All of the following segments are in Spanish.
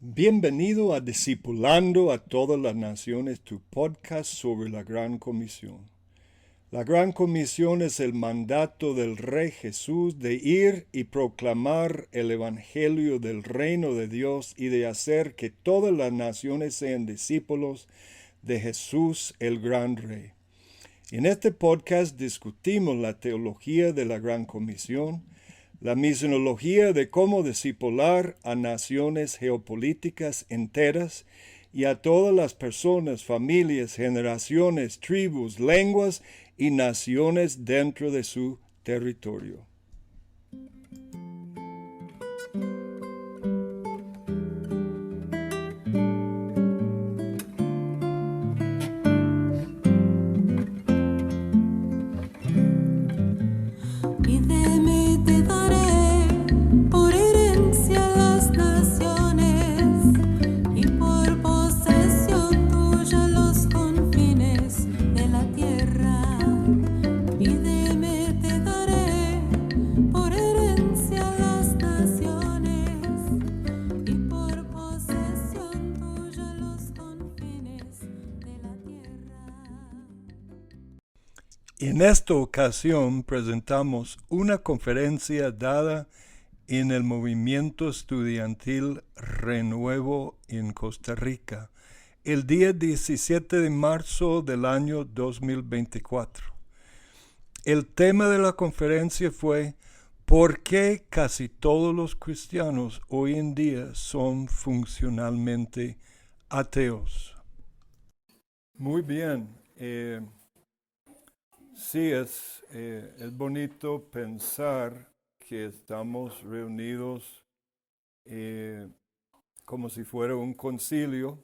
Bienvenido a Discipulando a todas las naciones, tu podcast sobre la Gran Comisión. La Gran Comisión es el mandato del Rey Jesús de ir y proclamar el Evangelio del reino de Dios y de hacer que todas las naciones sean discípulos de Jesús el Gran Rey. En este podcast discutimos la teología de la Gran Comisión, la misionología de cómo discipular a naciones geopolíticas enteras y a todas las personas, familias, generaciones, tribus, lenguas y naciones dentro de su territorio. En esta ocasión presentamos una conferencia dada en el movimiento estudiantil Renuevo en Costa Rica, el día 17 de marzo del año 2024. El tema de la conferencia fue ¿por qué casi todos los cristianos hoy en día son funcionalmente ateos? Muy bien. Sí, es bonito pensar que estamos reunidos como si fuera un concilio,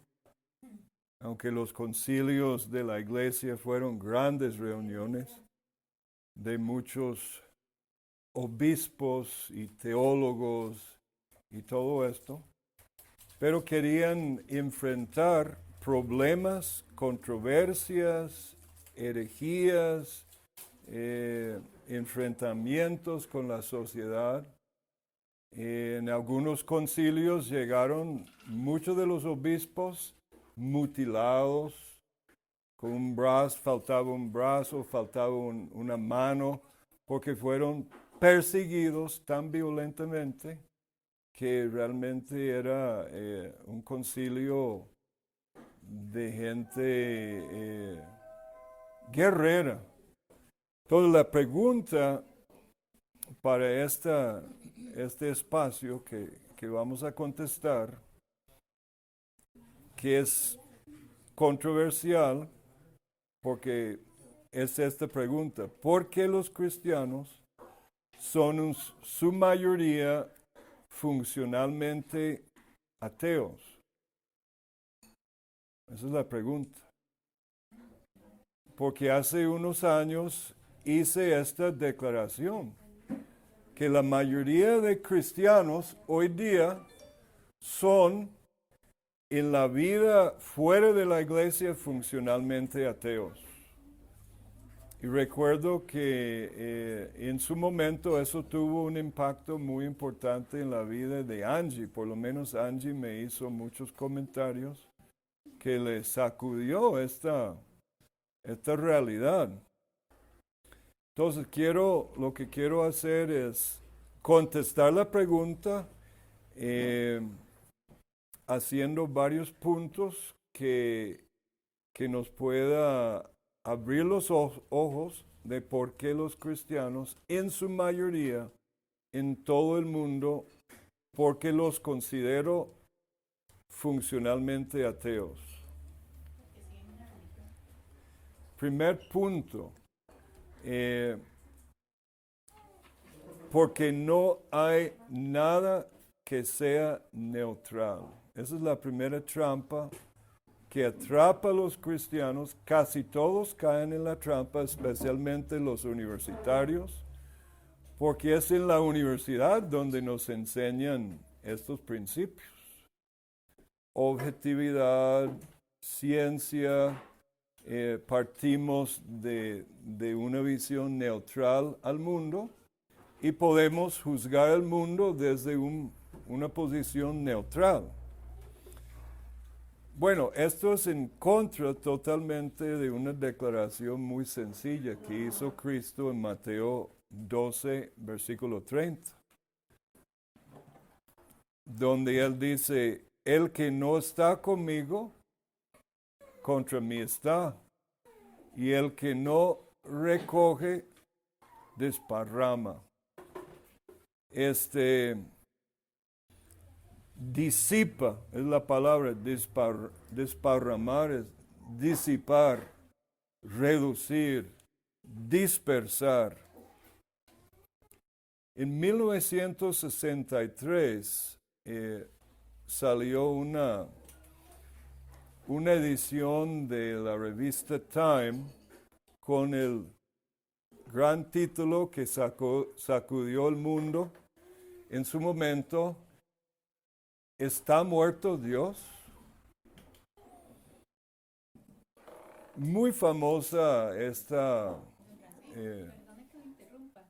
aunque los concilios de la iglesia fueron grandes reuniones de muchos obispos y teólogos y todo esto, pero querían enfrentar problemas, controversias, herejías, enfrentamientos con la sociedad. En algunos concilios llegaron muchos de los obispos mutilados, con un brazo, faltaba una mano, porque fueron perseguidos tan violentamente que realmente era un concilio de gente guerrera. Entonces la pregunta para este espacio que vamos a contestar, que es controversial, porque es esta pregunta: ¿por qué los cristianos son en su mayoría funcionalmente ateos? Esa es la pregunta. Porque hace unos años hice esta declaración, que la mayoría de cristianos hoy día son en la vida fuera de la iglesia funcionalmente ateos. Y recuerdo que en su momento eso tuvo un impacto muy importante en la vida de Angie. Por lo menos Angie me hizo muchos comentarios que le sacudió esta realidad. Entonces lo que quiero hacer es contestar la pregunta haciendo varios puntos que nos pueda abrir los ojos de por qué los cristianos, en su mayoría, en todo el mundo, por qué los considero funcionalmente ateos. Primer punto, porque no hay nada que sea neutral. Esa es la primera trampa que atrapa a los cristianos. Casi todos caen en la trampa, especialmente los universitarios, porque es en la universidad donde nos enseñan estos principios. Objetividad, ciencia, partimos de una visión neutral al mundo y podemos juzgar al mundo desde una posición neutral. Bueno, esto es en contra totalmente de una declaración muy sencilla que hizo Cristo en Mateo 12, versículo 30, donde Él dice, el que no está conmigo, contra mí está, y el que no recoge, desparrama. Disipa, es la palabra, desparramar, es disipar, reducir, dispersar. En 1963 salió una edición de la revista Time con el gran título que sacudió el mundo en su momento, ¿está muerto Dios? Muy famosa esta... Perdone que me interrumpa.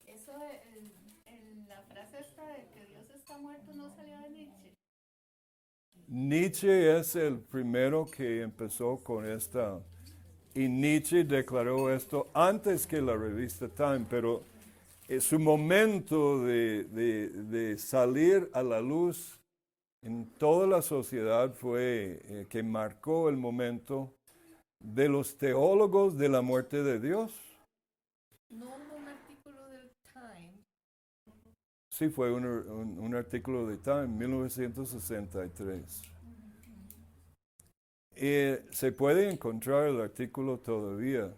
Eso, la frase esta de que Dios está muerto no salió de Nietzsche. Nietzsche es el primero que empezó con esta, y Nietzsche declaró esto antes que la revista Time, pero su momento de salir a la luz en toda la sociedad fue que marcó el momento de los teólogos de la muerte de Dios. No hubo un artículo del Time. Sí, fue un artículo de Time, 1963. Se puede encontrar el artículo todavía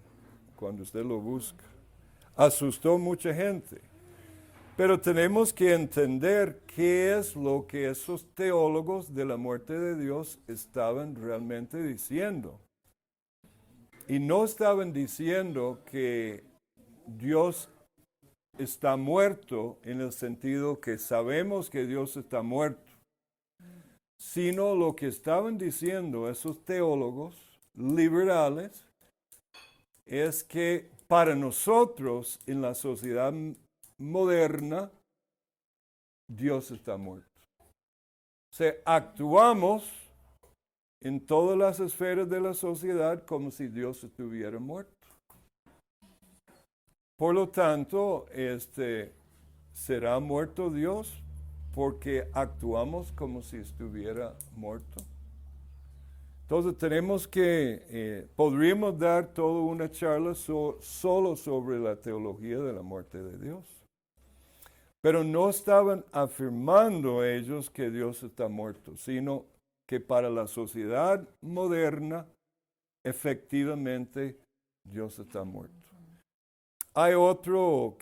cuando usted lo busca. Asustó mucha gente. Pero tenemos que entender qué es lo que esos teólogos de la muerte de Dios estaban realmente diciendo. Y no estaban diciendo que Dios está muerto en el sentido que sabemos que Dios está muerto, sino lo que estaban diciendo esos teólogos liberales es que para nosotros en la sociedad moderna, Dios está muerto. O sea, actuamos en todas las esferas de la sociedad como si Dios estuviera muerto. Por lo tanto, ¿será muerto Dios porque actuamos como si estuviera muerto? Entonces tenemos que, podríamos dar toda una charla solo sobre la teología de la muerte de Dios. Pero no estaban afirmando ellos que Dios está muerto, sino que para la sociedad moderna, efectivamente, Dios está muerto. Hay otra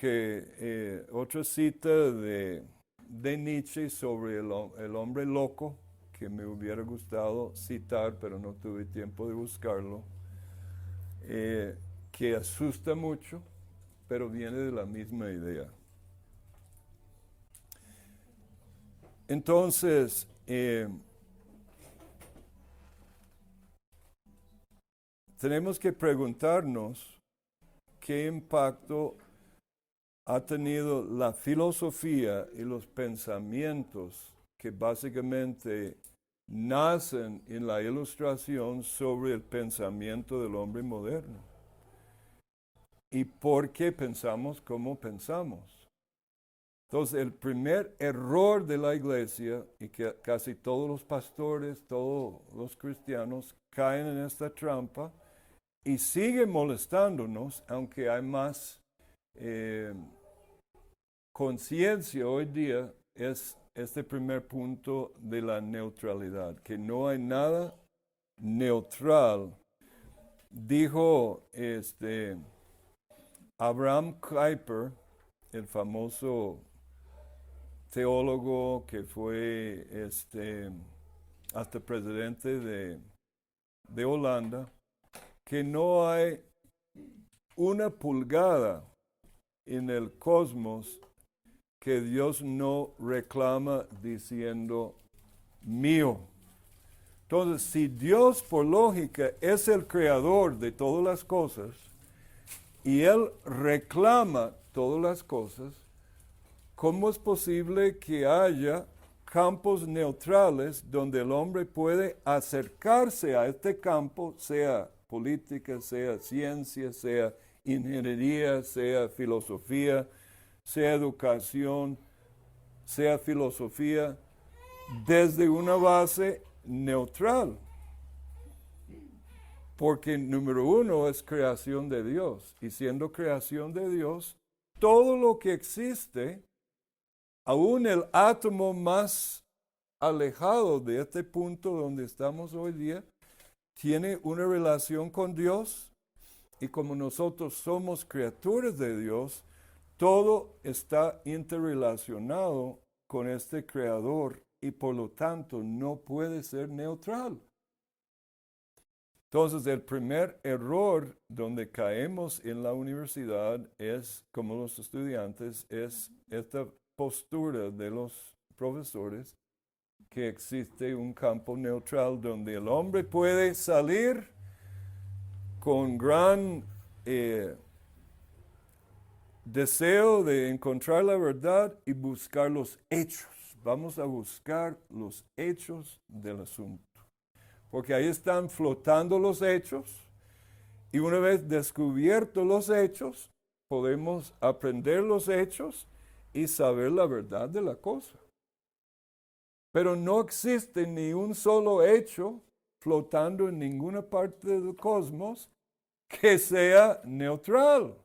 cita de Nietzsche sobre el hombre loco, que me hubiera gustado citar, pero no tuve tiempo de buscarlo, que asusta mucho, pero viene de la misma idea. Entonces, tenemos que preguntarnos qué impacto ha tenido la filosofía y los pensamientos que básicamente nacen en la Ilustración sobre el pensamiento del hombre moderno. ¿Y por qué pensamos como pensamos? Entonces, el primer error de la iglesia, y que casi todos los pastores, todos los cristianos caen en esta trampa y siguen molestándonos, aunque hay más conciencia hoy día, es este primer punto de la neutralidad, que no hay nada neutral. Dijo Abraham Kuyper, el famoso teólogo que fue hasta presidente de Holanda, que no hay una pulgada en el cosmos que Dios no reclama diciendo mío. Entonces, si Dios por lógica es el creador de todas las cosas y Él reclama todas las cosas, ¿cómo es posible que haya campos neutrales donde el hombre puede acercarse a este campo, sea política, sea ciencia, sea ingeniería, sea filosofía, sea educación, sea filosofía, desde una base neutral. Porque número uno es creación de Dios. Y siendo creación de Dios, todo lo que existe, aún el átomo más alejado de este punto donde estamos hoy día, tiene una relación con Dios. Y como nosotros somos criaturas de Dios, todo está interrelacionado con este creador y por lo tanto no puede ser neutral. Entonces, el primer error donde caemos en la universidad es, como los estudiantes, es esta postura de los profesores que existe un campo neutral donde el hombre puede salir con gran deseo de encontrar la verdad y buscar los hechos. Vamos a buscar los hechos del asunto. Porque ahí están flotando los hechos y una vez descubiertos los hechos, podemos aprender los hechos y saber la verdad de la cosa. Pero no existe ni un solo hecho flotando en ninguna parte del cosmos que sea neutral.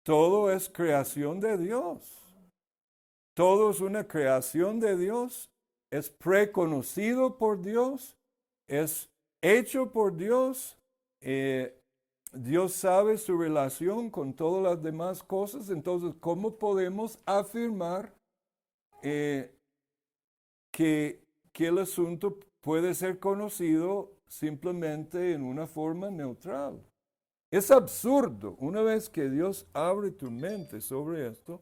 Todo es creación de Dios. Todo es una creación de Dios. Es preconocido por Dios. Es hecho por Dios. Dios sabe su relación con todas las demás cosas. Entonces, ¿cómo podemos afirmar que el asunto puede ser conocido simplemente en una forma neutral? Es absurdo. Una vez que Dios abre tu mente sobre esto,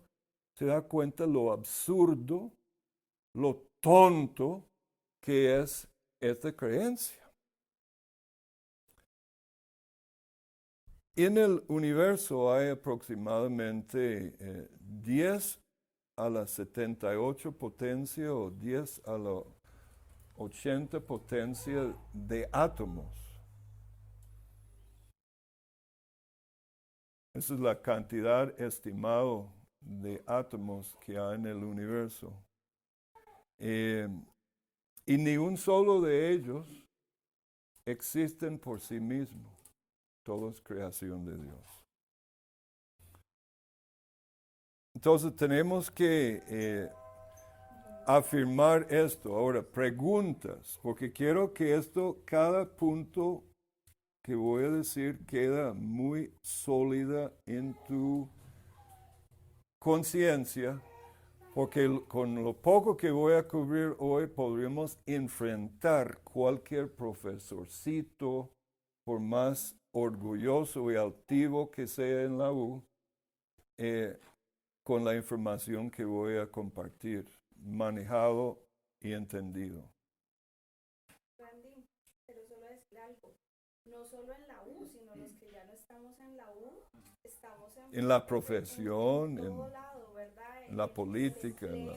se da cuenta lo absurdo, lo tonto que es esta creencia. En el universo hay aproximadamente 10 a la 78 potencia o 10 a la 80 potencia de átomos. Esa es la cantidad estimada de átomos que hay en el universo. Y ni un solo de ellos existen por sí mismos. Todo es creación de Dios. Entonces tenemos que afirmar esto. Ahora, preguntas, porque quiero que cada punto que voy a decir queda muy sólida en tu conciencia, porque con lo poco que voy a cubrir hoy podríamos enfrentar cualquier profesorcito, por más orgulloso y altivo que sea en la U, con la información que voy a compartir, manejado y entendido. Randy, pero solo decir algo, no solo en la U, sino los que ya no estamos en la U, estamos en la profesión, en todo lado, ¿verdad? En la política, en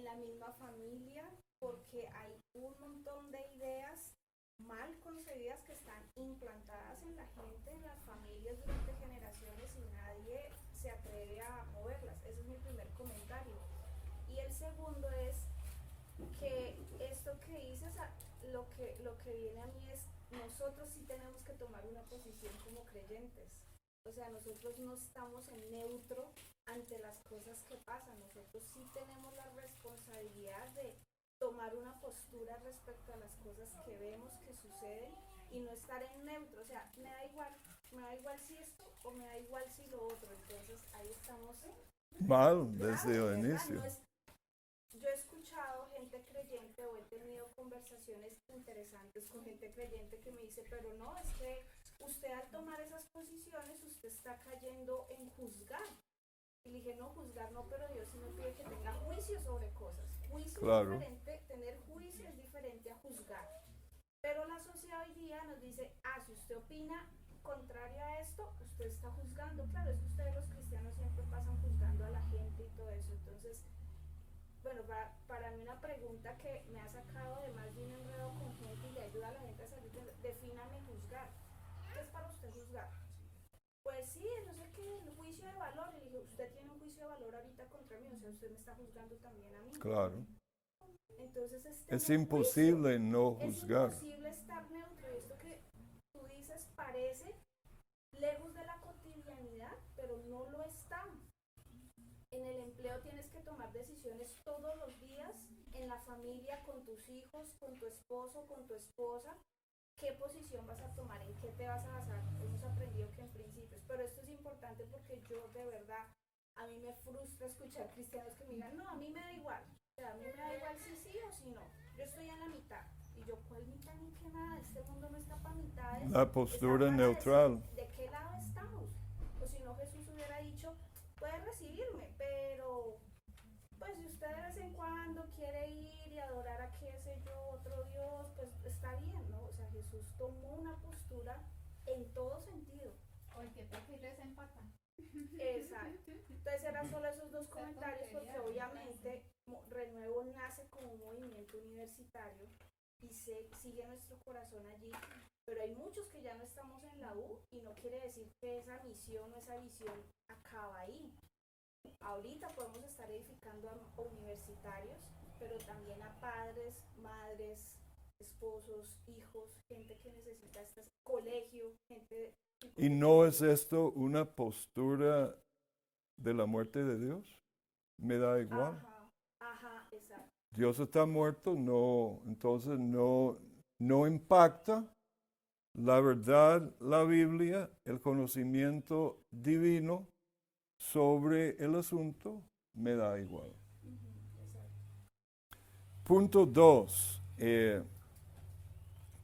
la misma familia, porque hay un montón de ideas mal concebidas que están implantadas en la gente, en las familias durante generaciones y nadie se atreve a moverlas. Ese es mi primer comentario. Y el segundo es que esto que dices, lo que viene a mí es, nosotros sí tenemos que tomar una posición como creyentes. O sea, nosotros no estamos en neutro ante las cosas que pasan. Nosotros sí tenemos la responsabilidad de tomar una postura respecto a las cosas que vemos que suceden y no estar en neutro. O sea, me da igual si esto o me da igual si lo otro. Entonces ahí estamos mal desde el inicio. Yo he escuchado gente creyente o he tenido conversaciones interesantes con gente creyente que me dice, pero no, es que usted al tomar esas posiciones, usted está cayendo en juzgar. Y le dije, no, juzgar no, pero Dios sí me pide que tenga juicio sobre cosas. Juicio es diferente, tener juicio es diferente a juzgar. Pero la sociedad hoy día nos dice, si usted opina contrario a esto, usted está juzgando. Claro, es que ustedes los cristianos siempre pasan juzgando a la gente y todo eso. Entonces, bueno, para mí una pregunta que me ha sacado de más de un enredo con gente y le ayuda a la gente a salir defíname juzgar. ¿Qué es para usted juzgar? Pues sí, no sé qué, el juicio de valor. Le dije, usted tiene un juicio de valor ahorita contra mí, o sea, usted me está juzgando también a mí. Claro. Entonces Es imposible no juzgar. Es imposible estar neutro. Y esto que tú dices parece lejos de la cotidianidad, pero no lo está. En el empleo tienes que tomar decisiones todos los días, en la familia, con tus hijos, con tu esposo, con tu esposa. ¿Qué posición vas a tomar? ¿En qué te vas a basar? Hemos aprendido que en principios, pero esto es importante porque yo de verdad, a mí me frustra escuchar cristianos que me digan, no, a mí me da igual. O sea, a mí me da igual si sí o si no. Yo estoy en la mitad. Y yo, ¿cuál mitad ni qué nada? Este mundo no está para mitades. La postura neutral. Decir, ¿de qué lado estamos? O si no, Jesús hubiera dicho, puedes recibirme, pero pues si usted de vez en cuando quiere ir y adorar a qué sé yo, otro Dios, pues está bien, ¿no? O sea, Jesús tomó una postura en todo sentido. O el que toca y reza empata. Exacto. Entonces eran solo esos dos comentarios porque obviamente Renuevo nace como un movimiento universitario y sigue nuestro corazón allí, pero hay muchos que ya no estamos en la U y no quiere decir que esa misión o esa visión acaba ahí. Ahorita podemos estar edificando a universitarios, pero también a padres, madres, esposos, hijos, gente que necesita este colegio, gente... ¿Y no es esto una postura de la muerte de Dios? Me da igual. Ajá, exacto. Dios está muerto, no, entonces no impacta la verdad, la Biblia, el conocimiento divino sobre el asunto, me da igual. Punto 2, que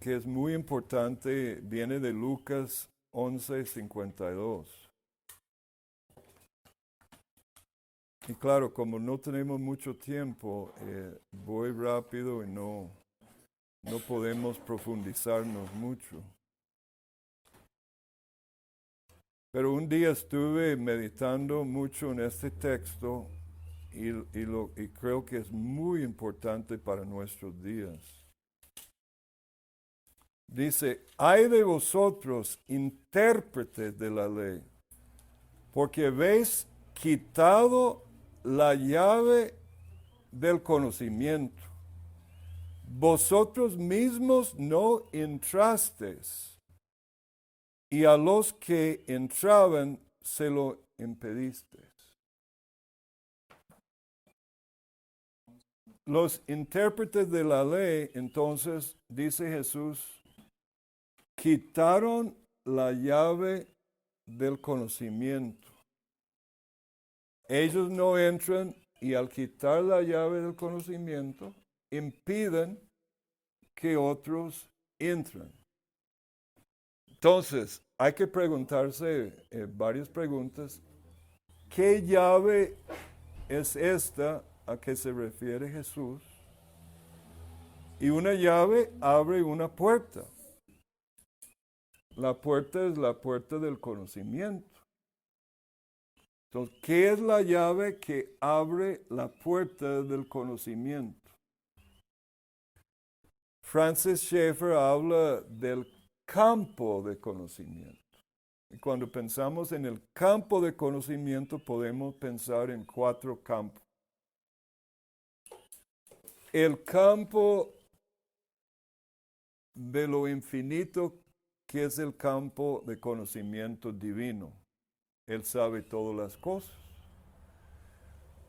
es muy importante, viene de Lucas 11:52. Y claro, como no tenemos mucho tiempo, voy rápido y no podemos profundizarnos mucho. Pero un día estuve meditando mucho en este texto y creo que es muy importante para nuestros días. Dice, ay de vosotros, intérpretes de la ley, porque habéis quitado la llave del conocimiento. Vosotros mismos no entrasteis, y a los que entraban se lo impedisteis. Los intérpretes de la ley, entonces, dice Jesús, quitaron la llave del conocimiento. Ellos no entran y al quitar la llave del conocimiento, impiden que otros entren. Entonces, hay que preguntarse varias preguntas. ¿Qué llave es esta a que se refiere Jesús? Y una llave abre una puerta. La puerta es la puerta del conocimiento. Entonces, ¿qué es la llave que abre la puerta del conocimiento? Francis Schaeffer habla del campo de conocimiento. Y cuando pensamos en el campo de conocimiento, podemos pensar en 4 campos. El campo de lo infinito, que es el campo de conocimiento divino. Él sabe todas las cosas.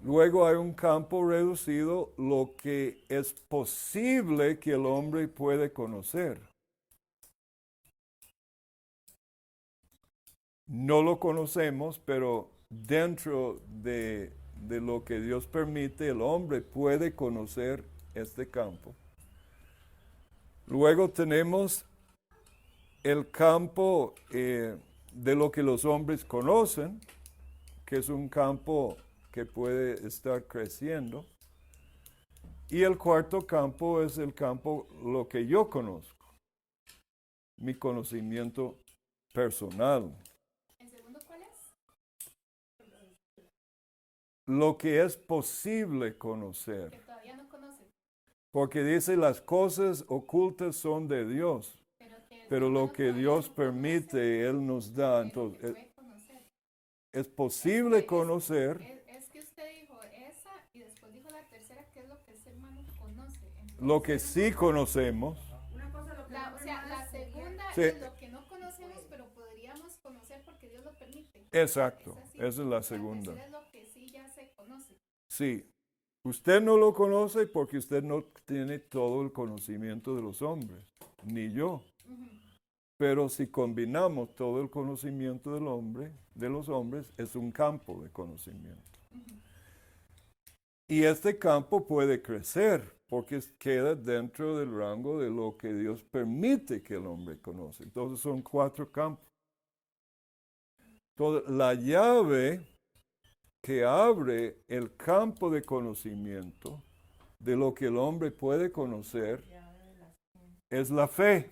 Luego hay un campo reducido, lo que es posible que el hombre puede conocer. No lo conocemos, pero dentro de lo que Dios permite, el hombre puede conocer este campo. Luego tenemos el campo de lo que los hombres conocen, que es un campo que puede estar creciendo. Y el cuarto campo es el campo, lo que yo conozco, mi conocimiento personal. ¿El segundo cuál es? lo que es posible conocer. que todavía no conoce, Porque dice las cosas ocultas son de Dios, pero lo que Dios permite, Él nos da. Entonces, puede conocer. es posible conocer Es que usted dijo esa y después dijo la tercera, que es lo que el ser humano conoce. Entonces, lo que sí conocemos. Una cosa lo que o sea, la segunda Sí. es lo que no conocemos, pero podríamos conocer porque Dios lo permite. Exacto, Es así. esa es la La segunda. tercera es lo que sí ya se conoce. Sí, usted no lo conoce porque usted no tiene todo el conocimiento de los hombres, ni yo. Pero si combinamos todo el conocimiento del hombre, de los hombres, es un campo de conocimiento. Y este campo puede crecer porque queda dentro del rango de lo que Dios permite que el hombre conoce. Entonces son 4 campos. Entonces, la llave que abre el campo de conocimiento de lo que el hombre puede conocer es la fe.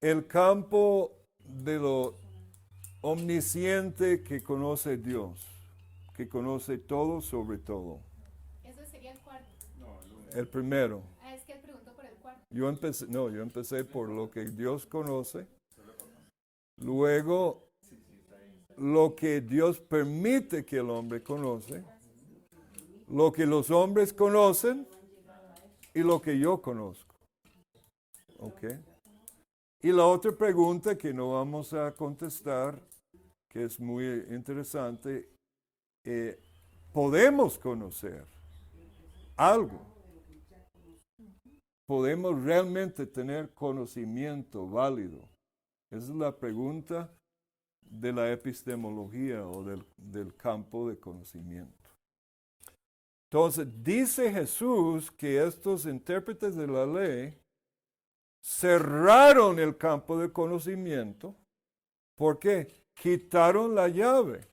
El campo de lo omnisciente que conoce Dios, que conoce todo sobre todo. Ese sería el cuarto. El primero. Ah, es que él preguntó por el cuarto. Yo empecé por lo que Dios conoce. Luego, lo que Dios permite que el hombre conoce. Lo que los hombres conocen y lo que yo conozco. ¿Ok? Y la otra pregunta que no vamos a contestar, que es muy interesante, ¿podemos conocer algo? ¿Podemos realmente tener conocimiento válido? Esa es la pregunta de la epistemología o del campo de conocimiento. Entonces, dice Jesús que estos intérpretes de la ley cerraron el campo de conocimiento. ¿Por qué? Quitaron la llave.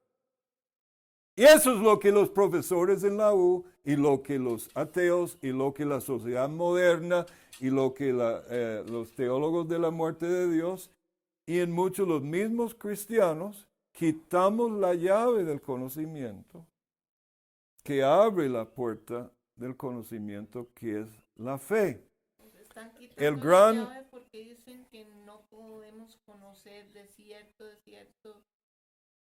Y eso es lo que los profesores en la U y lo que los ateos y lo que la sociedad moderna y lo que los teólogos de la muerte de Dios y en muchos los mismos cristianos quitamos la llave del conocimiento que abre la puerta del conocimiento que es la fe. Están quitando El gran- la llave porque dicen que no podemos conocer de cierto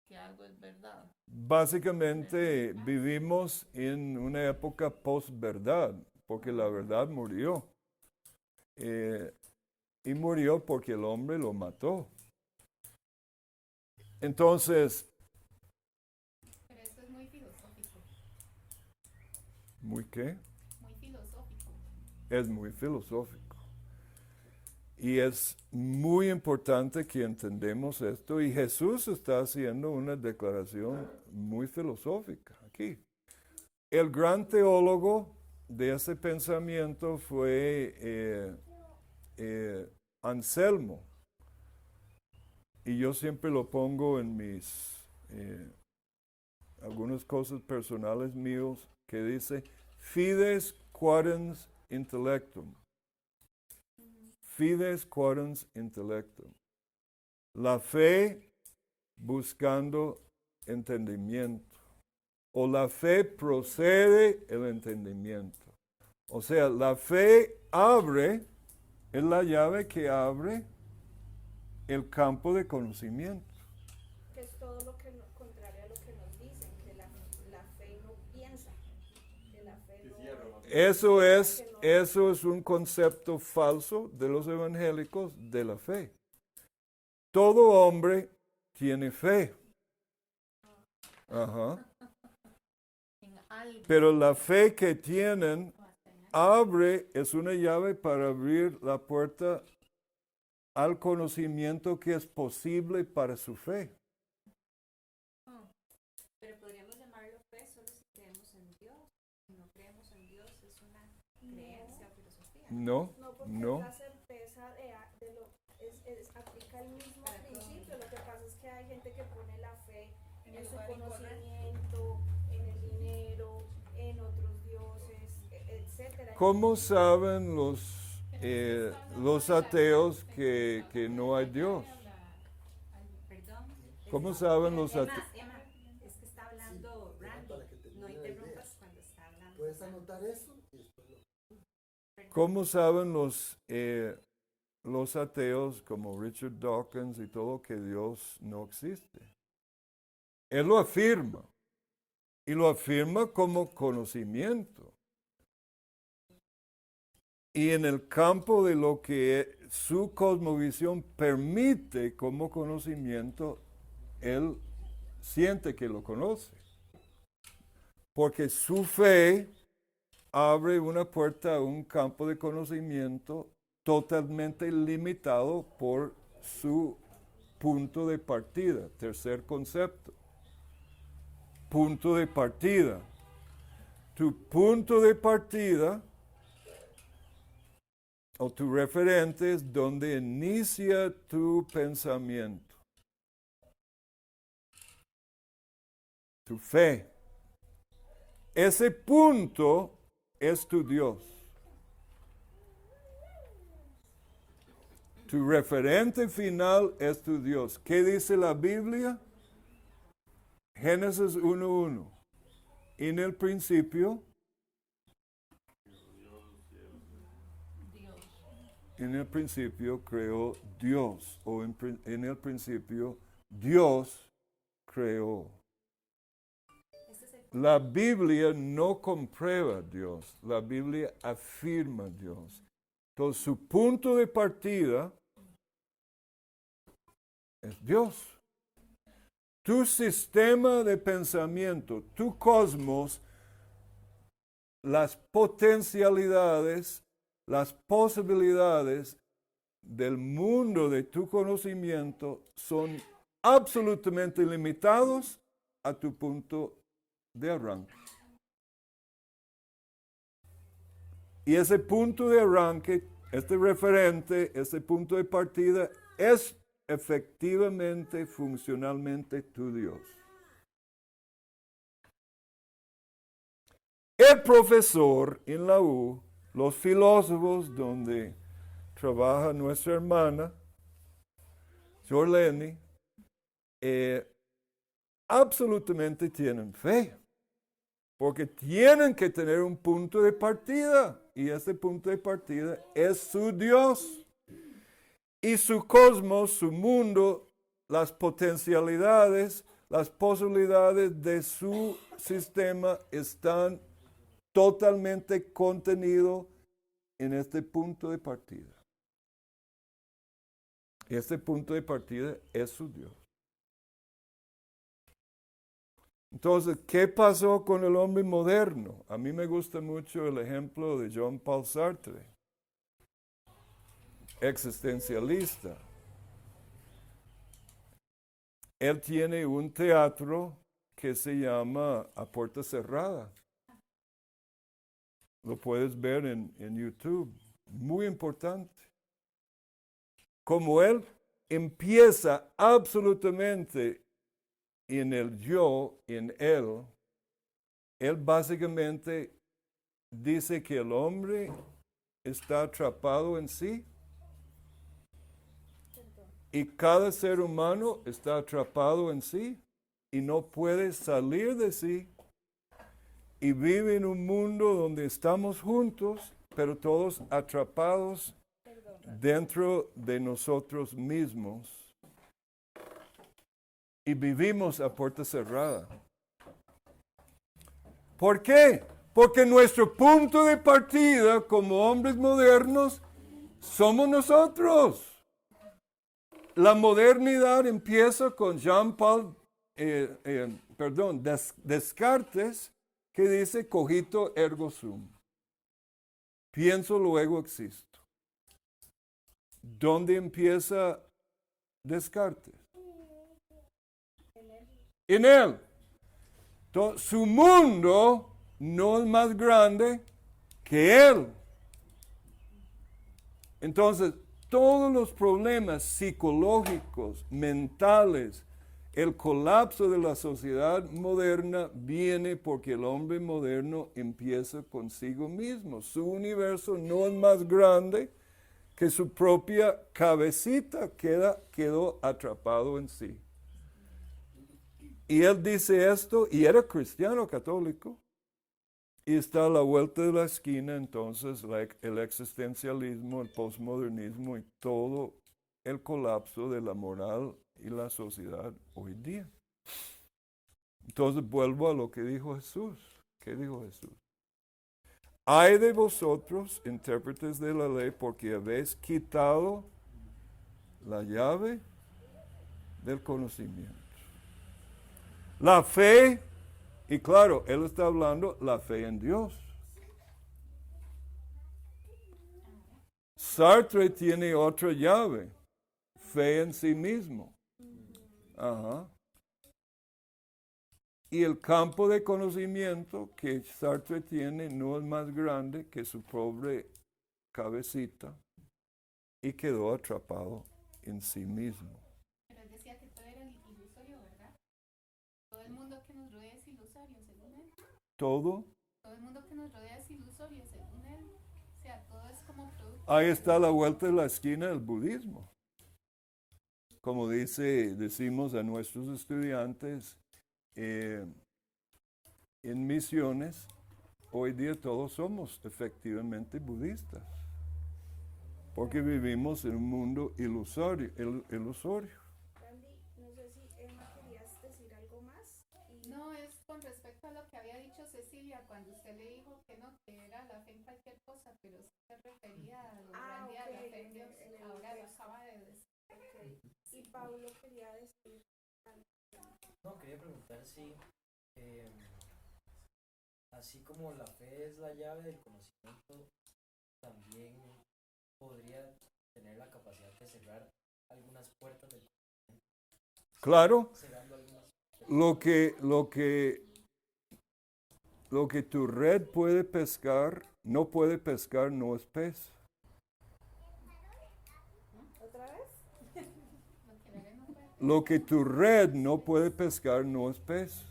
que algo es verdad. Básicamente vivimos en una época post-verdad, porque la verdad murió. Y murió porque el hombre lo mató. Entonces, Pero eso es muy filosófico. ¿muy qué? Muy filosófico. Es muy filosófico. Y es muy importante que entendamos esto. Y Jesús está haciendo una declaración muy filosófica aquí. El gran teólogo de ese pensamiento fue Anselmo. Y yo siempre lo pongo en mis algunas cosas personales míos que dice fides quadens intellectum. Fides quadens intellectum. La fe buscando entendimiento. O la fe procede el entendimiento. O sea, la fe abre, es la llave que abre el campo de conocimiento. Que es todo lo que contrario a lo que nos dicen, que la fe no piensa, que la fe no... Eso es un concepto falso de los evangélicos de la fe. Todo hombre tiene fe. Ajá. En algo. Pero la fe que tienen es una llave para abrir la puerta al conocimiento que es posible para su fe. Pero podríamos llamarlo fe solo si creemos en Dios. Si no creemos en Dios es una creencia o filosofía. No, No, porque no. es la certeza de lo... aplica el mismo principio. Lo que pasa es que hay gente que pone la fe en su conocimiento, en el dinero, en otros dioses, etcétera. ¿Cómo saben los ateos que no hay Dios? Perdón. ¿Cómo saben los ateos? Emma, es que está hablando Randy. Para que termine No la interrumpas idea. cuando está hablando. Puedes anotar eso y después lo... ¿Cómo saben los ateos como Richard Dawkins y todo que Dios no existe? Él lo afirma. Y lo afirma como conocimiento. Y en el campo de lo que su cosmovisión permite como conocimiento, él siente que lo conoce. Porque su fe abre una puerta a un campo de conocimiento totalmente limitado por su punto de partida. Tercer concepto. Punto de partida. Tu punto de partida o tu referente es donde inicia tu pensamiento. Tu fe. Ese punto es tu Dios. Tu referente final es tu Dios. ¿Qué dice la Biblia? Génesis 1:1. En el principio, creó Dios, o en el principio Dios creó. La Biblia no comprueba a Dios, la Biblia afirma a Dios. Entonces su punto de partida es Dios. Tu sistema de pensamiento, tu cosmos, las potencialidades, las posibilidades del mundo de tu conocimiento son absolutamente limitados a tu punto de arranque. Y ese punto de arranque, este referente, ese punto de partida es efectivamente, funcionalmente tu Dios. El profesor en la U, los filósofos donde trabaja nuestra hermana, Jorleni, absolutamente tienen fe, porque tienen que tener un punto de partida, y ese punto de partida es su Dios. Y su cosmos, su mundo, las potencialidades, las posibilidades de su sistema están totalmente contenidos en este punto de partida. Este punto de partida es su Dios. Entonces, ¿qué pasó con el hombre moderno? A mí me gusta mucho el ejemplo de Jean-Paul Sartre, existencialista. Él tiene un teatro que se llama A Puerta Cerrada. Lo puedes ver en YouTube. Muy importante. Como él empieza absolutamente en el yo, en él básicamente dice que el hombre está atrapado en sí. Y cada ser humano está atrapado en sí y no puede salir de sí. Y vive en un mundo donde estamos juntos, pero todos atrapados dentro de nosotros mismos. Y vivimos a puerta cerrada. ¿Por qué? Porque nuestro punto de partida como hombres modernos somos nosotros. La modernidad empieza con Descartes, que dice cogito ergo sum. Pienso, luego existo. ¿Dónde empieza Descartes? En él. Entonces, su mundo no es más grande que él. Entonces, todos los problemas psicológicos, mentales, el colapso de la sociedad moderna viene porque el hombre moderno empieza consigo mismo. Su universo no es más grande que su propia cabecita, quedó atrapado en sí. Y él dice esto, y era cristiano católico, y está a la vuelta de la esquina entonces el existencialismo, el postmodernismo y todo el colapso de la moral y la sociedad hoy día. Entonces vuelvo a lo que dijo Jesús. ¿Qué dijo Jesús? Ay de vosotros, intérpretes de la ley, porque habéis quitado la llave del conocimiento. La fe, y claro, él está hablando la fe en Dios. Sartre tiene otra llave, fe en sí mismo. Ajá. Y el campo de conocimiento que Sartre tiene no es más grande que su pobre cabecita y quedó atrapado en sí mismo. Pero él decía que todo era ilusorio, ¿verdad? Todo el mundo que nos rodea es ilusorio, según él. Todo. Todo el mundo que nos rodea es ilusorio, según él. O sea, todo es como producto. Ahí está la vuelta de la esquina del budismo. Como decimos a nuestros estudiantes en misiones, hoy día todos somos efectivamente budistas, porque vivimos en un mundo ilusorio. Randy, no sé si Emma querías decir algo más. No, es con respecto a lo que había dicho Cecilia cuando usted le dijo que no, que era la fe en cualquier cosa, pero se refería a lo grande, a la fe en Dios. Ahora lo acaba de decir. Okay. Y Pablo quería decir algo. No, quería preguntar si, así como la fe es la llave del conocimiento, también podría tener la capacidad de cerrar algunas puertas del conocimiento. Claro, Cerrando algunas lo que tu red puede pescar, no puede pescar, no es pez. ¿Otra vez? Lo que tu red no puede pescar, no es pez.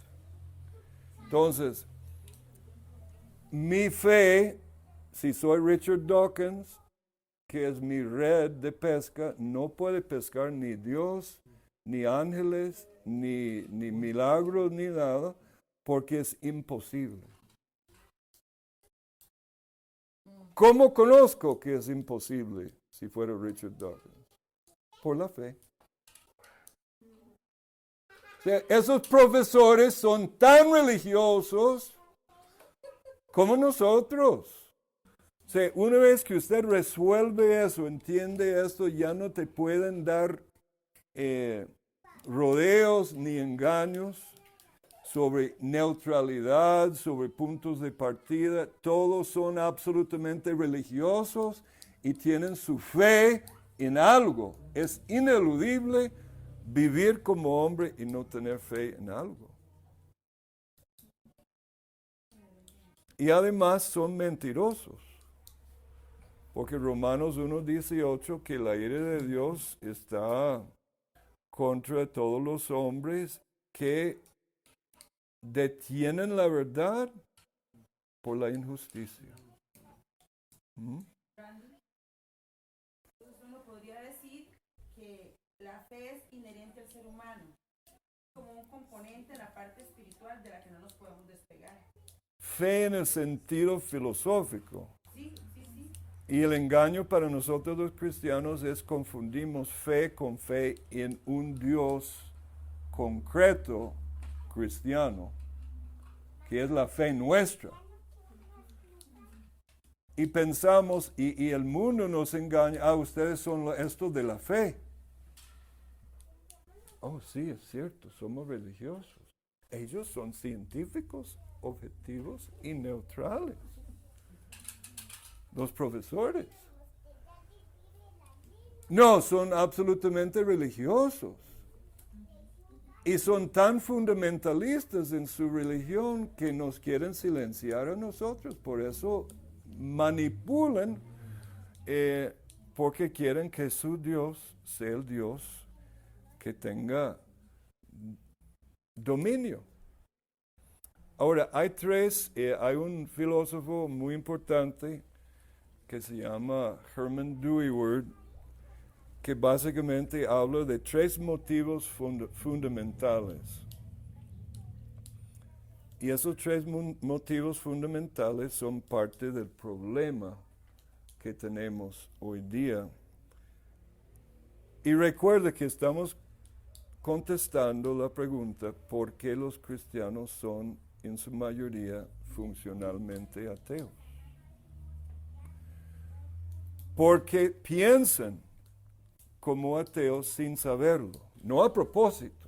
Entonces, mi fe, si soy Richard Dawkins, que es mi red de pesca, no puede pescar ni Dios, ni ángeles, ni milagros, ni nada, porque es imposible. ¿Cómo conozco que es imposible si fuera Richard Dawkins? Por la fe. O sea, esos profesores son tan religiosos como nosotros. O sea, una vez que usted resuelve eso, entiende esto, ya no te pueden dar rodeos ni engaños sobre neutralidad, sobre puntos de partida. Todos son absolutamente religiosos y tienen su fe en algo. Es ineludible vivir como hombre y no tener fe en algo. Y además son mentirosos. Porque Romanos 1:18 que la ira de Dios está contra todos los hombres que detienen la verdad por la injusticia. Entonces uno podría decir que la fe es inherente al ser humano, como un componente en la parte espiritual de la que no nos podemos despegar. Fe en el sentido filosófico. Sí. Y el engaño para nosotros los cristianos es confundimos fe con fe en un Dios concreto cristiano, que es la fe nuestra. Y pensamos, y el mundo nos engaña, ustedes son estos de la fe. Oh, sí, es cierto, somos religiosos. Ellos son científicos, objetivos y neutrales. Los profesores. No, son absolutamente religiosos. Y son tan fundamentalistas en su religión que nos quieren silenciar a nosotros. Por eso manipulan, porque quieren que su Dios sea el Dios que tenga dominio. Ahora, hay un filósofo muy importante que se llama Herman Dooyeweerd, que básicamente habla de tres motivos fundamentales Y esos tres motivos fundamentales son parte del problema que tenemos hoy día. Y recuerda que estamos contestando la pregunta, ¿por qué los cristianos son en su mayoría funcionalmente ateos? Porque piensan como ateos sin saberlo, no a propósito,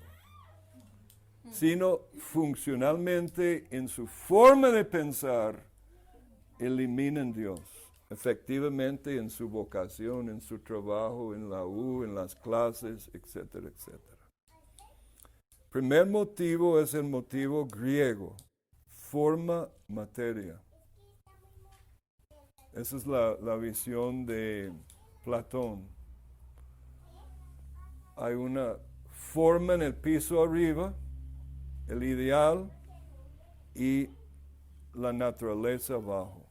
sino funcionalmente en su forma de pensar, eliminan Dios. Efectivamente en su vocación, en su trabajo, en la U, en las clases, etcétera, etcétera. Primer motivo es el motivo griego, forma, materia. Esa es la visión de Platón. Hay una forma en el piso arriba, el ideal, y la naturaleza abajo.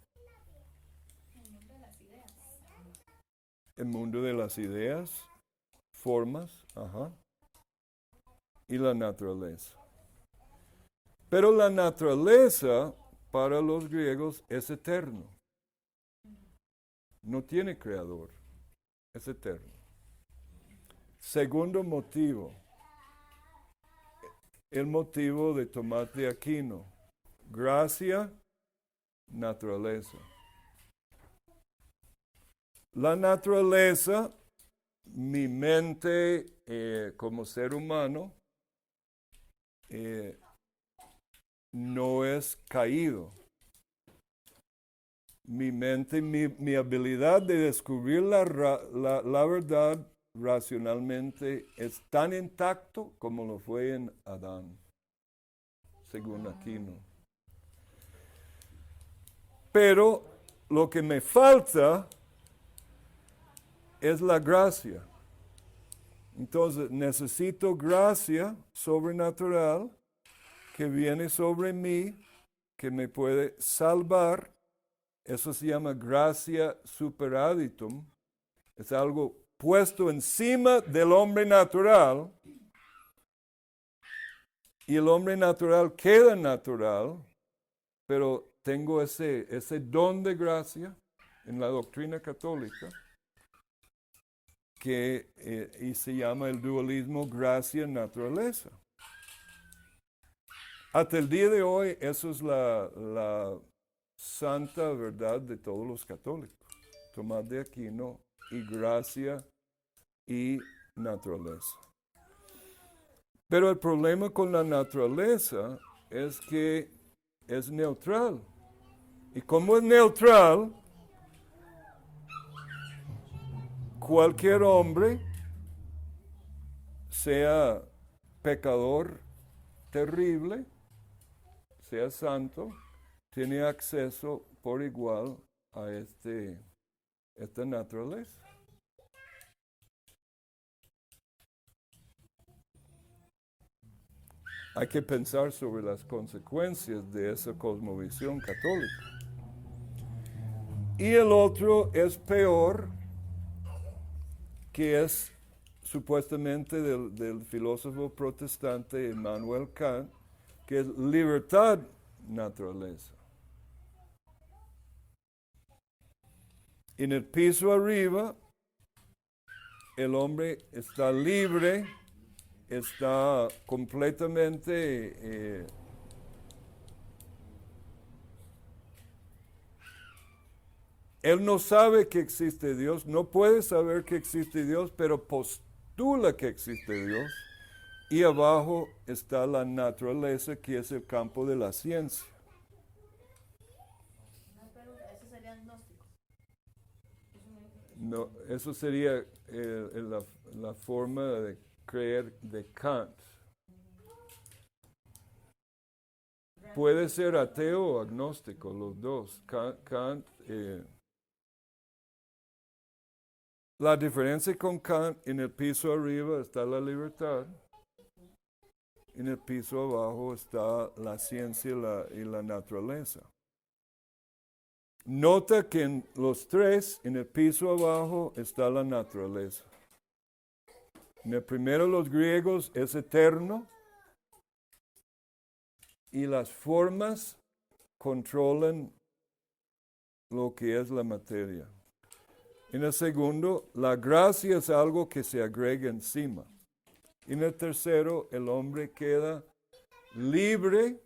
El mundo de las ideas, formas, y la naturaleza. Pero la naturaleza para los griegos es eterno. No tiene creador, es eterno. Segundo motivo, el motivo de Tomás de Aquino, gracia, naturaleza. La naturaleza, mi mente como ser humano, no es caído. Mi mente, mi habilidad de descubrir la verdad racionalmente es tan intacto como lo fue en Adán, según Aquino. Pero lo que me falta es la gracia. Entonces necesito gracia sobrenatural que viene sobre mí, que me puede salvar. Eso se llama gracia superaditum. Es algo puesto encima del hombre natural. Y el hombre natural queda natural, pero tengo ese don de gracia en la doctrina católica, que y se llama el dualismo gracia-naturaleza. Hasta el día de hoy, eso es la santa verdad de todos los católicos. Tomás de Aquino y gracia y naturaleza. Pero el problema con la naturaleza es que es neutral. Y como es neutral, cualquier hombre, sea pecador terrible, sea santo, tiene acceso por igual a esta naturaleza. Hay que pensar sobre las consecuencias de esa cosmovisión católica. Y el otro es peor, que es supuestamente del filósofo protestante Immanuel Kant, que es libertad naturaleza. En el piso arriba, el hombre está libre, está completamente él no sabe que existe Dios, no puede saber que existe Dios, pero postula que existe Dios. Y abajo está la naturaleza, que es el campo de la ciencia. Eso sería agnóstico. No, eso sería la forma de creer de Kant. Puede ser ateo o agnóstico, los dos. Kant, la diferencia con Kant, en el piso arriba está la libertad, en el piso abajo está la ciencia y la naturaleza. Nota que en los tres, en el piso abajo está la naturaleza. En el primero, los griegos, es eterno. y las formas controlan lo que es la materia. En el segundo, la gracia es algo que se agrega encima. En el tercero, el hombre queda libre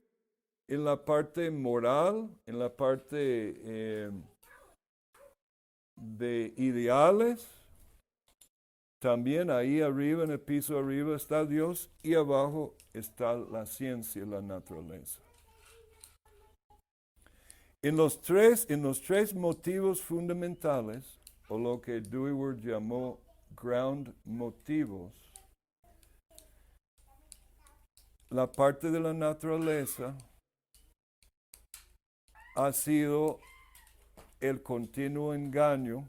en la parte moral, en la parte de ideales. También ahí arriba, en el piso arriba, está Dios y abajo está la ciencia, la naturaleza. En los tres motivos fundamentales, o lo que Dewey llamó ground motivos, la parte de la naturaleza ha sido el continuo engaño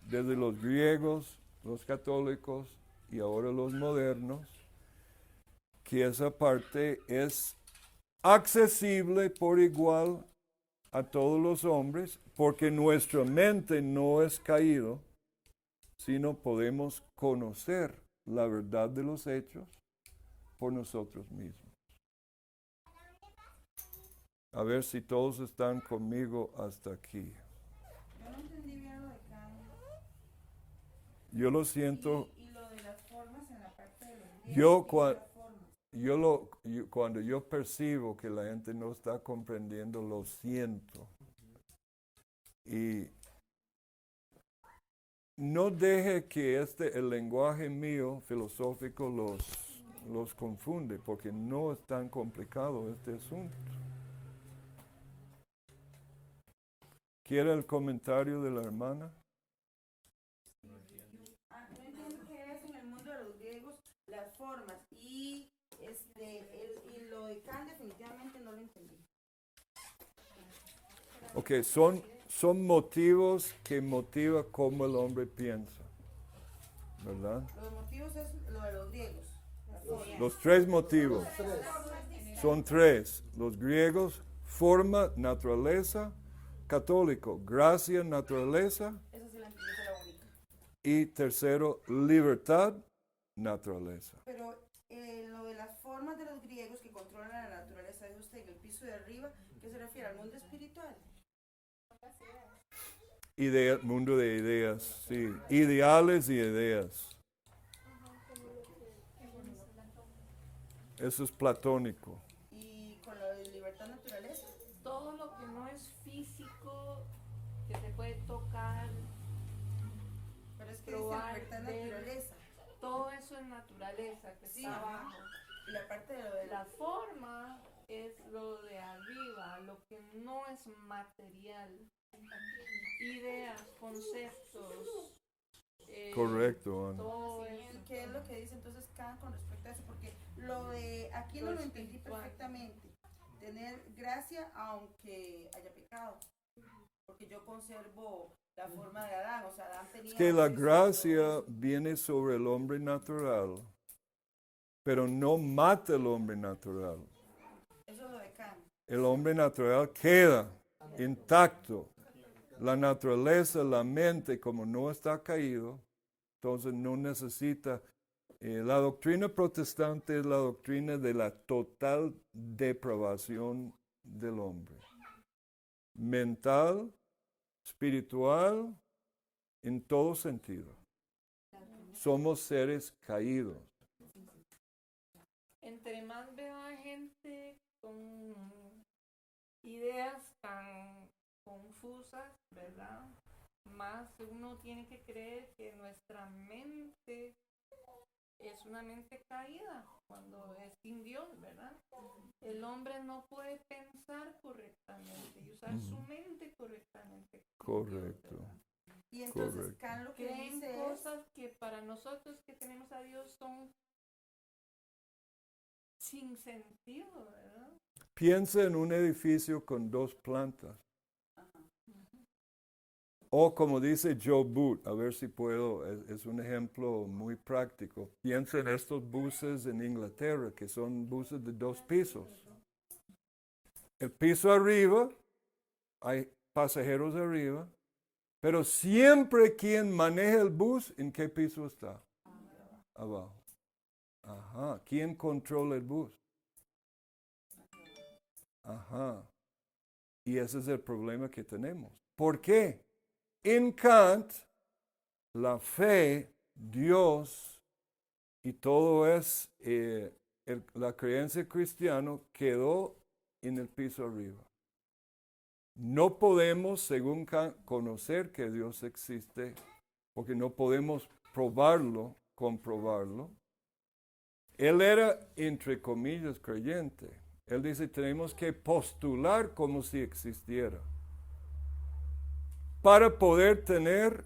desde los griegos, los católicos y ahora los modernos, que esa parte es accesible por igual a todos los hombres, porque nuestra mente no es caído, sino podemos conocer la verdad de los hechos por nosotros mismos. A ver si todos están conmigo hasta aquí. Yo no entendí bien lo de cambio. Yo lo siento. Y lo de las formas en la parte de los griegos. Cuando yo percibo que la gente no está comprendiendo, lo siento. Y no deje que el lenguaje mío filosófico los confunde, porque no es tan complicado este asunto. ¿Quiere el comentario de la hermana? No entiendo qué es en el mundo de los griegos las formas. Y lo de Kant definitivamente no lo entendí. Ok, son motivos que motivan cómo el hombre piensa, ¿verdad? Los motivos es lo de los griegos. Las formas. Los tres motivos. Son tres. Los griegos, forma, naturaleza. Católico, gracia, naturaleza. Esa sí la entendí, esa es la única. Y tercero, libertad, naturaleza. Pero lo de las formas de los griegos que controlan la naturaleza, ¿es usted en el piso de arriba? ¿Qué se refiere al mundo espiritual? Mundo de ideas, sí. Ideales y ideas. Eso es platónico. ¿Y con lo de libertad naturaleza? Todo lo que no es físico, que se puede tocar, Pero es que probar, dice libertad ver. naturaleza. todo eso es naturaleza que Sí. está abajo. Y la parte de lo de La forma es lo de arriba, lo que no es material. Ideas, conceptos. Correcto, Ana. Todo eso. ¿Y qué es lo que dice entonces Kant con respecto a eso? Porque lo de aquí no lo entendí perfectamente. Tener gracia aunque haya pecado. Porque yo conservo la forma de Adán. O sea, Adán tenía... Es que la gracia viene sobre el hombre natural, pero no mata al hombre natural. Eso es lo de Kant. El hombre natural queda intacto. La naturaleza, la mente, como no está caído, entonces no necesita. La doctrina protestante es la doctrina de la total depravación del hombre. Mental, espiritual, en todo sentido. Somos seres caídos. Entre más veo a gente con ideas tan confusas, ¿verdad? Más uno tiene que creer que nuestra mente es una mente caída cuando es sin Dios, ¿verdad? El hombre no puede pensar correctamente y usar su mente correctamente. Correcto. Y entonces Correcto. Kant lo que Creen dice es... cosas que para nosotros que tenemos a Dios son sin sentido, ¿verdad? Piensa en un edificio con 2 plantas. O como dice Joe Booth, a ver si puedo, es un ejemplo muy práctico. Piensa en estos buses en Inglaterra, que son buses de 2 pisos. El piso arriba, hay pasajeros arriba, pero siempre quien maneja el bus, ¿en qué piso está? Abajo. Ajá, ¿quién controla el bus? Ajá. Y ese es el problema que tenemos. ¿Por qué? En Kant, la fe, Dios y todo es, la creencia cristiana quedó en el piso arriba. No podemos, según Kant, conocer que Dios existe, porque no podemos probarlo, comprobarlo. Él era, entre comillas, creyente. Él dice, tenemos que postular como si existiera, para poder tener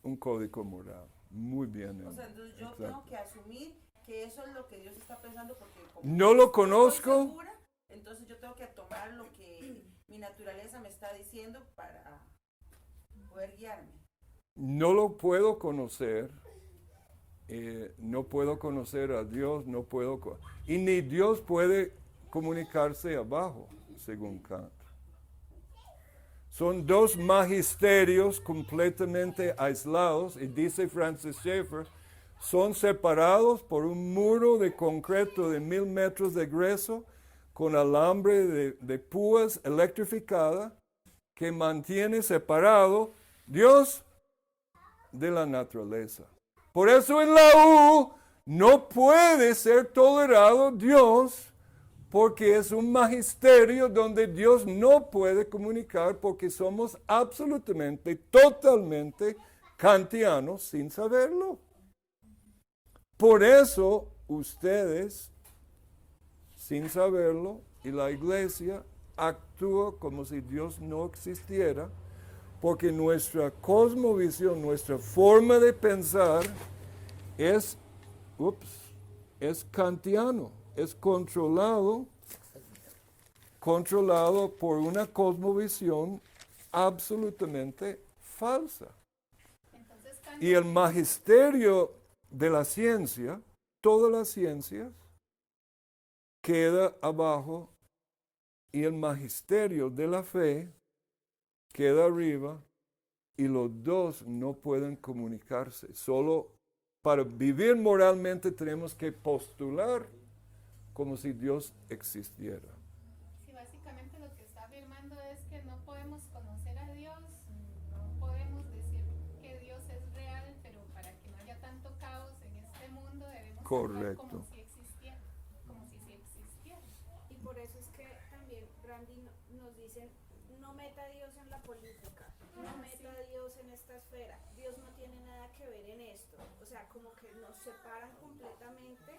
un código moral. Muy bien. O sea, entonces yo tengo que asumir que eso es lo que Dios está pensando porque como no lo conozco. estoy segura, entonces yo tengo que tomar lo que mi naturaleza me está diciendo para poder guiarme. No lo puedo conocer. No puedo conocer a Dios, no puedo... Y ni Dios puede comunicarse abajo, según Kant. Son dos magisterios completamente aislados, y dice Francis Schaeffer, son separados por un muro de concreto de 1000 metros de grueso, con alambre de púas electrificada, que mantiene separado Dios de la naturaleza. Por eso en la U no puede ser tolerado Dios, porque es un magisterio donde Dios no puede comunicar, porque somos absolutamente, totalmente kantianos sin saberlo. Por eso ustedes, sin saberlo, y la iglesia actúa como si Dios no existiera, porque nuestra cosmovisión, nuestra forma de pensar es kantiano, es controlado por una cosmovisión absolutamente falsa. Entonces, Y el magisterio de la ciencia, todas las ciencias, queda abajo, y el magisterio de la fe queda arriba, y los dos no pueden comunicarse. Solo para vivir moralmente tenemos que postular como si Dios existiera. Sí, básicamente lo que está afirmando es que no podemos conocer a Dios, no podemos decir que Dios es real, pero para que no haya tanto caos en este mundo debemos actuar como si existiera, como si sí existiera. Y por eso es que también Randy nos dice, no meta a Dios en la política, no meta a Dios en esta esfera, Dios no tiene nada que ver en esto. O sea, como que nos separan completamente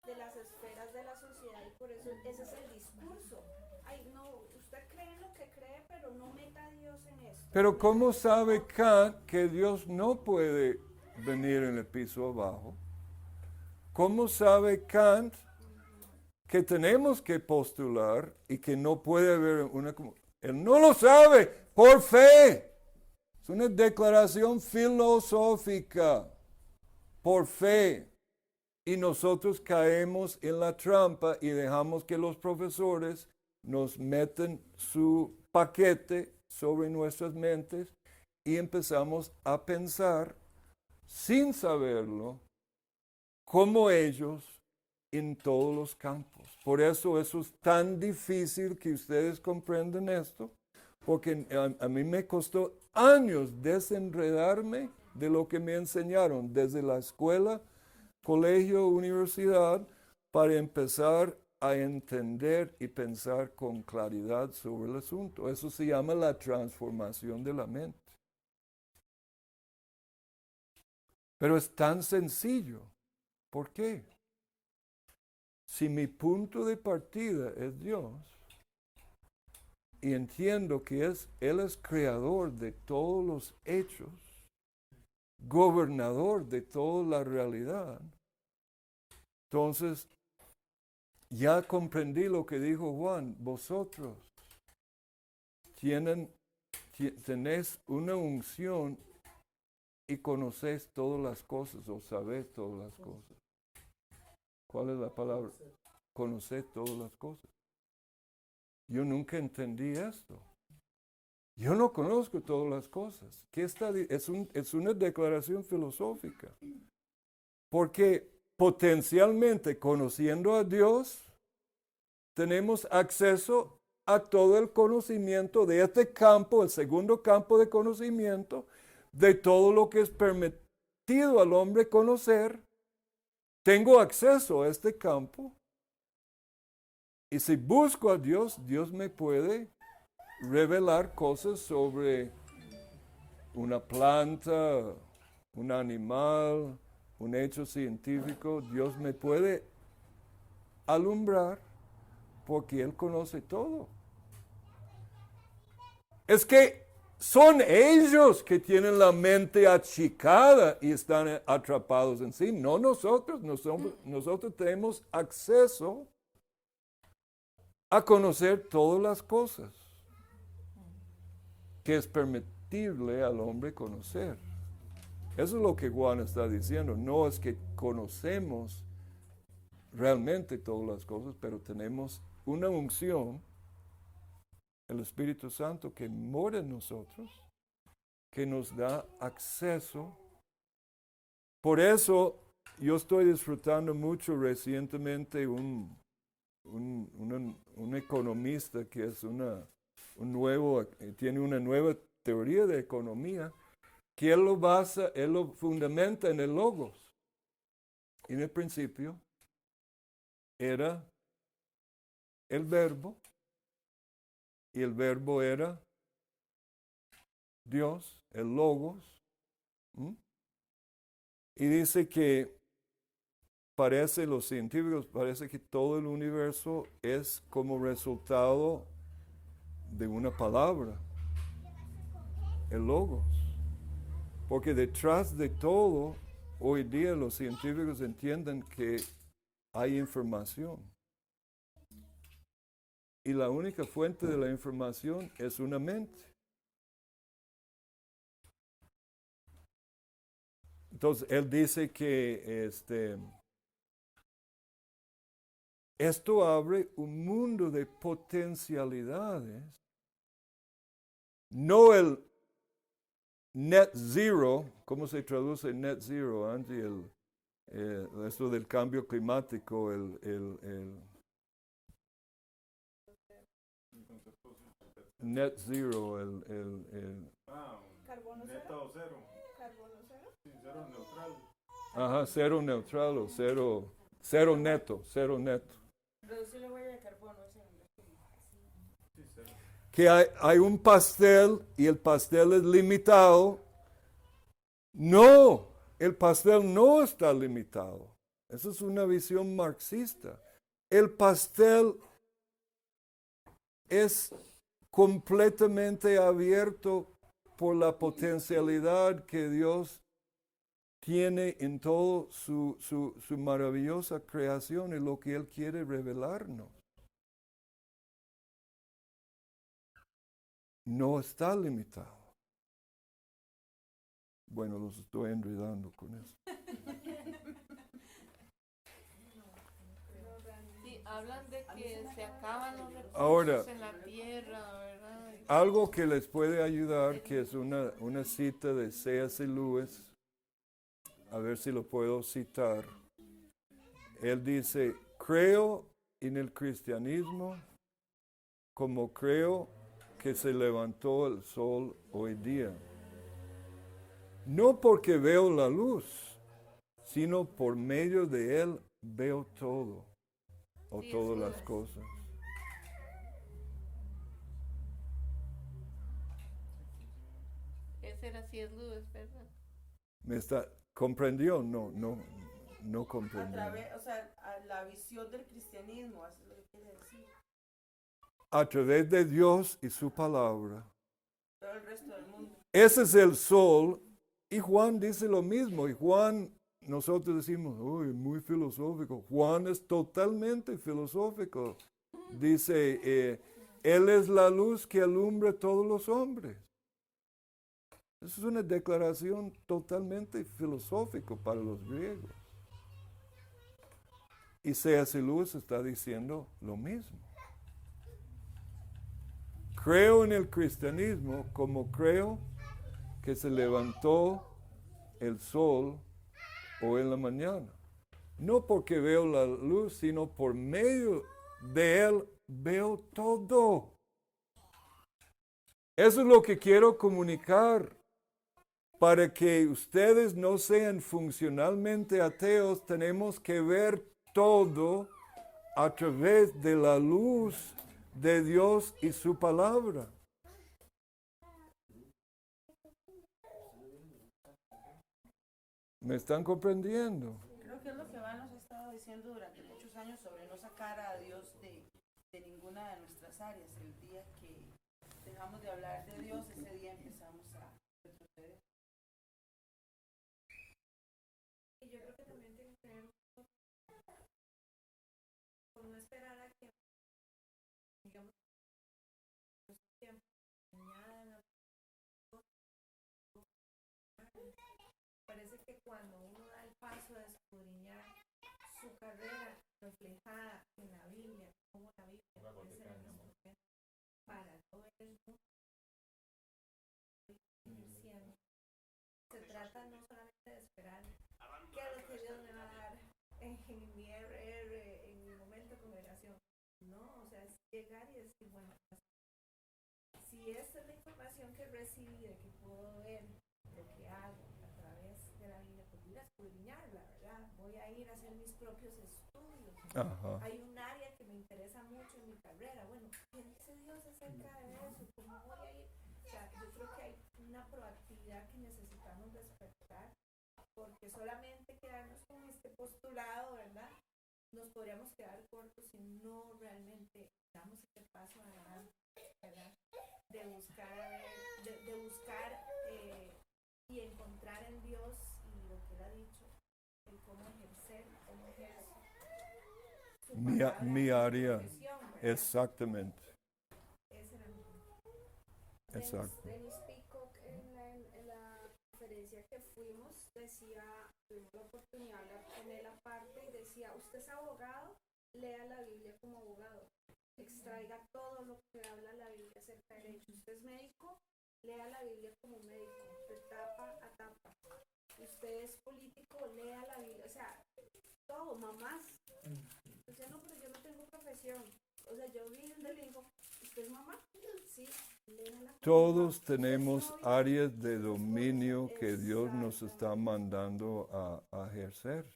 de las esferas de la sociedad, y por eso ese es el discurso. Ay, no, usted cree en lo que cree, pero no meta a Dios en esto. Pero ¿cómo sabe Kant que Dios no puede venir en el piso abajo? ¿Cómo sabe Kant que tenemos que postular y que no puede haber una... Él no lo sabe por fe. Es una declaración filosófica por fe. Y nosotros caemos en la trampa y dejamos que los profesores nos meten su paquete sobre nuestras mentes y empezamos a pensar sin saberlo como ellos en todos los campos. Por eso es tan difícil que ustedes comprendan esto, porque a mí me costó años desenredarme de lo que me enseñaron desde la escuela, colegio, universidad, para empezar a entender y pensar con claridad sobre el asunto. Eso se llama la transformación de la mente. Pero es tan sencillo. ¿Por qué? Si mi punto de partida es Dios, y entiendo que Él es creador de todos los hechos, gobernador de toda la realidad, entonces ya comprendí lo que dijo Juan. Vosotros tenéis una unción y conocéis todas las cosas, o sabéis todas las cosas. ¿Cuál es la palabra? Conocéis todas las cosas. Yo nunca entendí esto. Yo no conozco todas las cosas. Es una declaración filosófica. Porque potencialmente conociendo a Dios, tenemos acceso a todo el conocimiento de este campo, el segundo campo de conocimiento, de todo lo que es permitido al hombre conocer. Tengo acceso a este campo. Y si busco a Dios, Dios me puede revelar cosas sobre una planta, un animal, un hecho científico. Dios me puede alumbrar porque Él conoce todo. Es que son ellos que tienen la mente achicada y están atrapados en sí, no nosotros. Nosotros tenemos acceso a conocer todas las cosas que es permitible al hombre conocer. Eso es lo que Juan está diciendo. No es que conocemos realmente todas las cosas, pero tenemos una unción, el Espíritu Santo que mora en nosotros, que nos da acceso. Por eso yo estoy disfrutando mucho recientemente un economista que es tiene una nueva teoría de economía, que él lo fundamenta en el logos. En el principio era el verbo, y el verbo era Dios, el logos. Y dice que los científicos parece que todo el universo es como resultado de una palabra, el logos. Porque detrás de todo, hoy día los científicos entienden que hay información. Y la única fuente de la información es una mente. Entonces, él dice que esto abre un mundo de potencialidades. No el net zero, ¿cómo se traduce net zero, Angie? Esto del cambio climático, net zero, ¿Carbono cero? ¿Carbono cero? Sí, cero neutral. Ajá, cero neutral o cero neto. Reducir la huella de carbono. Que hay un pastel y el pastel es limitado. No, el pastel no está limitado. Esa es una visión marxista. El pastel es completamente abierto por la potencialidad que Dios tiene en todo su maravillosa creación y lo que Él quiere revelarnos. No está limitado. Bueno, los estoy enredando con eso. Sí, hablan de que se acaban los recursos Ahora, en la tierra, ¿verdad? algo que les puede ayudar, que es una cita de C.S. Lewis, a ver si lo puedo citar. Él dice, creo en el cristianismo como creo que se levantó el sol hoy día. No porque veo la luz, sino por medio de él veo todo, o Sí, todas eso las es. cosas. Ese era C.S. Lewis, ¿verdad? ¿Comprendió? No A comprendió. través, a la visión del cristianismo, así es lo que quiere decir. A través de Dios y su palabra. Todo el resto del mundo. Ese es el sol. Y Juan dice lo mismo. Y Juan, nosotros decimos, uy, muy filosófico. Juan es totalmente filosófico. Dice, Él es la luz que alumbra a todos los hombres. Eso es una declaración totalmente filosófica para los griegos. Y C.S. Lewis está diciendo lo mismo. Creo en el cristianismo como creo que se levantó el sol hoy en la mañana. No porque veo la luz, sino por medio de Él veo todo. Eso es lo que quiero comunicar. Para que ustedes no sean funcionalmente ateos, tenemos que ver todo a través de la luz de Dios y su palabra. ¿Me están comprendiendo? Creo que es lo que Iván nos ha estado diciendo durante muchos años sobre no sacar a Dios de ninguna de nuestras áreas. El día que dejamos de hablar de Dios, ese día empezamos a retroceder. Y yo creo que también tiene que ver con no esperar a que, digamos, tiempo, mañana, parece que cuando uno da el paso de escudriñar su carrera reflejada en la Biblia, como la Biblia puede ser el instrumento para todo el mundo, se trata no solamente de esperar qué es lo que Dios me va a dar en mi RR, en mi momento de congregación. No, o sea, es llegar y decir, bueno, si esta es la información que recibí, de que puedo ver lo que hago a través de la Biblia, pues voy a escudriñarla, ¿verdad? Voy a ir a hacer mis propios estudios. Ajá. Hay un área que me interesa mucho en mi carrera. Bueno, ¿qué dice Dios acerca de eso? ¿Cómo voy a ir? O sea, yo creo que hay una proactividad que necesitamos despertar, porque solamente quedarnos con este postulado, ¿verdad? Nos podríamos quedar cortos si no realmente damos este paso adelante, ¿verdad? De buscar y encontrar en Dios y lo que Él ha dicho, el cómo ejercer, cómo ejercer su palabra, Mi área, profesión, ¿verdad? exactamente. Ese era mi Exacto. Dennis Peacock en la conferencia que fuimos tuvimos la oportunidad de hablar con él aparte y decía, usted es abogado, lea la Biblia como abogado, extraiga todo lo que habla la Biblia acerca de derecho. Usted es médico, lea la Biblia como médico, de tapa a tapa. Usted es político, lea la Biblia, o sea, todo, mamás. Entonces, no, pero yo no tengo profesión. O sea, yo vi donde le digo, ¿usted es mamá? Sí, léala. Todos tenemos áreas de dominio que Dios nos está mandando a ejercer.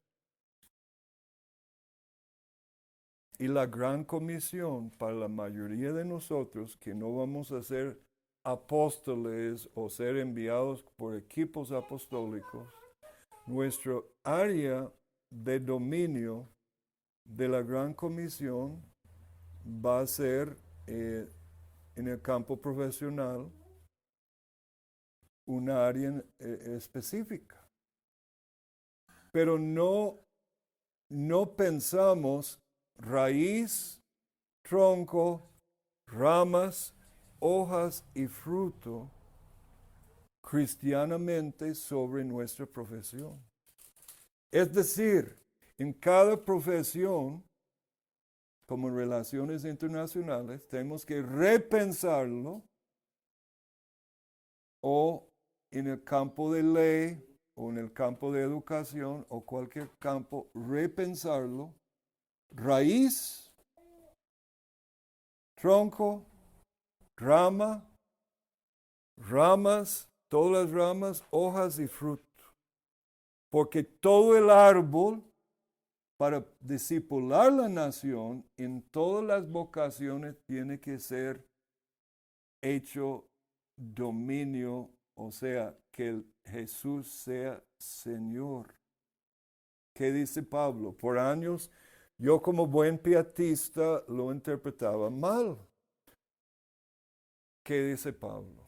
Y la gran comisión para la mayoría de nosotros que no vamos a ser apóstoles o ser enviados por equipos apostólicos, nuestro área de dominio de la gran comisión va a ser en el campo profesional una área específica. Pero no pensamos raíz, tronco, ramas, hojas y fruto cristianamente sobre nuestra profesión. Es decir, en cada profesión, como en relaciones internacionales, tenemos que repensarlo, o en el campo de ley, o en el campo de educación, o cualquier campo, repensarlo. Raíz, tronco, rama, ramas, todas las ramas, hojas y fruto. Porque todo el árbol, para discipular la nación, en todas las vocaciones tiene que ser hecho dominio, o sea, que Jesús sea Señor. ¿Qué dice Pablo? Por años, yo como buen pietista lo interpretaba mal. ¿Qué dice Pablo?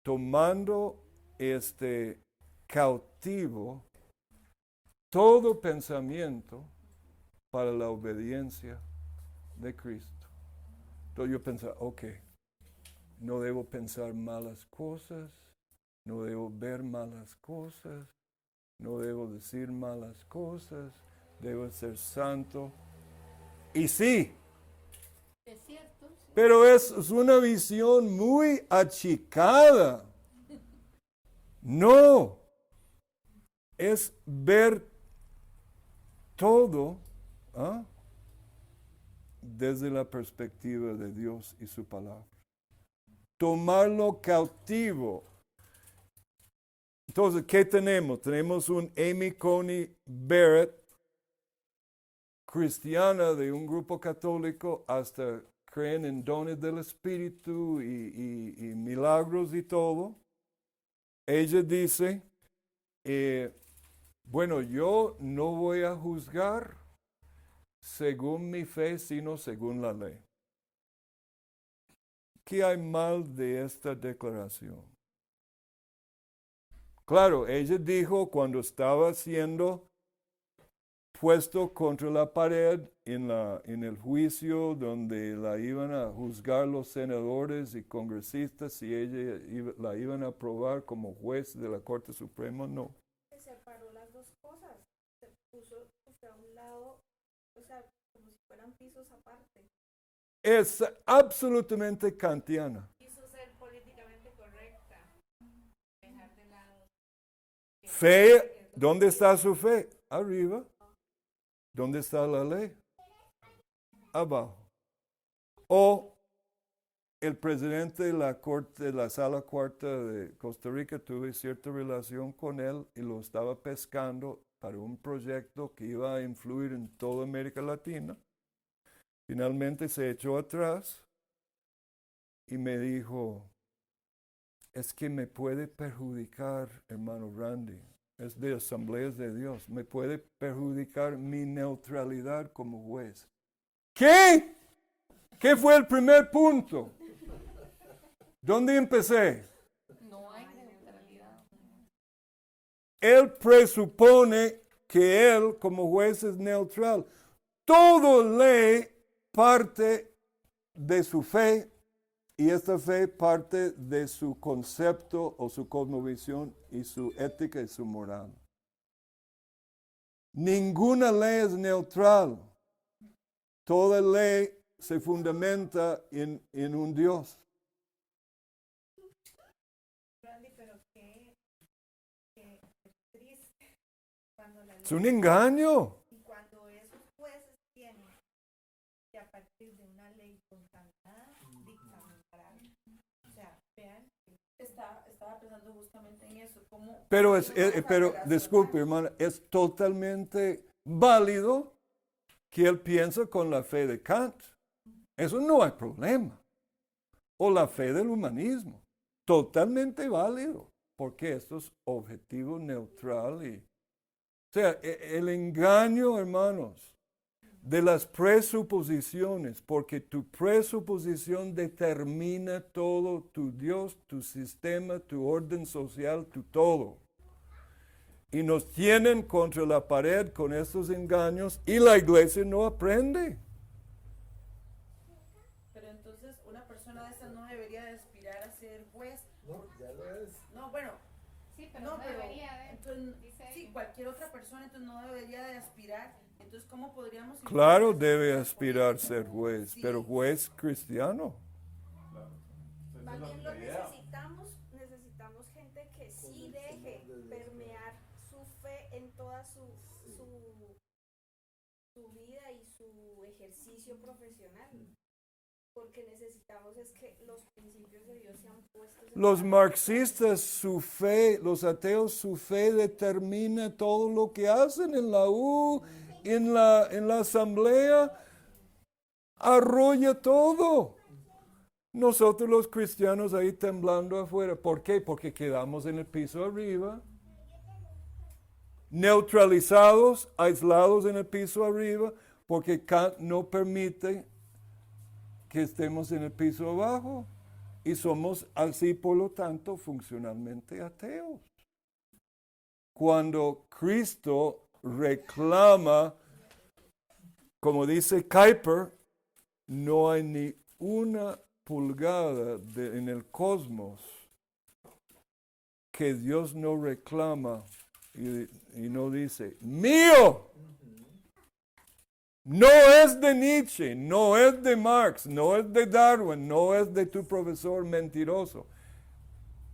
Tomando cautivo todo pensamiento para la obediencia de Cristo. Entonces yo pensaba, ok, no debo pensar malas cosas, no debo ver malas cosas, no debo decir malas cosas, debo ser santo. Y sí, Es cierto. Sí. pero es una visión muy achicada. No, es ver todo, desde la perspectiva de Dios y su palabra. Tomarlo cautivo. Entonces, ¿qué tenemos? Tenemos un Amy Coney Barrett, cristiana de un grupo católico, hasta creen en dones del Espíritu y milagros y todo. Ella dice, bueno, yo no voy a juzgar según mi fe, sino según la ley. ¿Qué hay mal de esta declaración? Claro, ella dijo cuando estaba siendo puesto contra la pared en el juicio donde la iban a juzgar los senadores y congresistas, y la iban a aprobar como juez de la Corte Suprema, no. Se separó las dos cosas, se puso a un lado, o sea, como si fueran pisos aparte. Es absolutamente kantiana. Quiso ser políticamente correcta, dejar de lado. Fe, ¿dónde está su fe? Arriba. ¿Dónde está la ley? Abajo. O el presidente de la Corte, de la Sala Cuarta de Costa Rica, tuve cierta relación con él y lo estaba pescando para un proyecto que iba a influir en toda América Latina. Finalmente se echó atrás y me dijo, es que me puede perjudicar, hermano Randy, es de Asambleas de Dios, me puede perjudicar mi neutralidad como juez. ¿Qué? ¿Qué fue el primer punto? ¿Dónde empecé? No hay neutralidad. Él presupone que él como juez es neutral. Toda ley parte de su fe y esta fe parte de su concepto o su cosmovisión y su ética y su moral. Ninguna ley es neutral. Toda ley se fundamenta en un Dios. Randy, pero qué triste cuando la Es un engaño. y cuando esos jueces tienen que a partir de una ley contaminada dictaminar. O sea, vean. Estaba pensando justamente en eso. Pero disculpe, hermana, es totalmente válido que él piensa con la fe de Kant. Eso no hay problema. O la fe del humanismo. Totalmente válido. Porque esto es objetivo neutral. O sea, el engaño, hermanos, de las presuposiciones, porque tu presuposición determina todo, tu Dios, tu sistema, tu orden social, tu todo. Y nos tienen contra la pared con estos engaños y la iglesia no aprende. Pero entonces una persona de esa no debería de aspirar a ser juez. No, ya lo es. No, bueno, Sí, pero no, no pero debería de. entonces, dice sí, ella. cualquier otra persona entonces no debería de aspirar. Entonces, ¿cómo podríamos? Claro, debe aspirar a ser juez, Sí. pero juez cristiano. Más bien lo necesitamos gente que sí deje permear su fe en toda su vida y su ejercicio profesional. Porque necesitamos es que los principios de Dios sean puestos en Los práctica. marxistas, su fe, los ateos, su fe determina todo lo que hacen en la U, en la asamblea, arrolla todo. Nosotros los cristianos ahí temblando afuera. ¿Por qué? Porque quedamos en el piso arriba, neutralizados, aislados en el piso arriba, porque Kant no permite que estemos en el piso abajo y somos así, por lo tanto, funcionalmente ateos. Cuando Cristo reclama, como dice Kuyper, no hay ni una pulgada en el cosmos que Dios no reclama y no dice, mío. No es de Nietzsche, no es de Marx, no es de Darwin, no es de tu profesor mentiroso.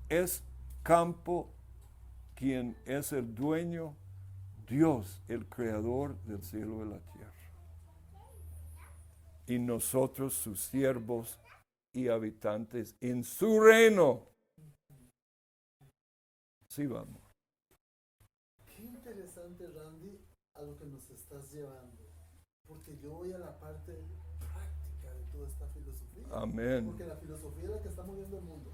Es Campo quien es el dueño, Dios, el creador del cielo y la tierra. y nosotros sus siervos y habitantes en su reino. Sí, vamos. Qué interesante, Randy, a lo que nos estás llevando. Porque yo voy a la parte práctica de toda esta filosofía. Amén. Porque la filosofía es la que está moviendo el mundo.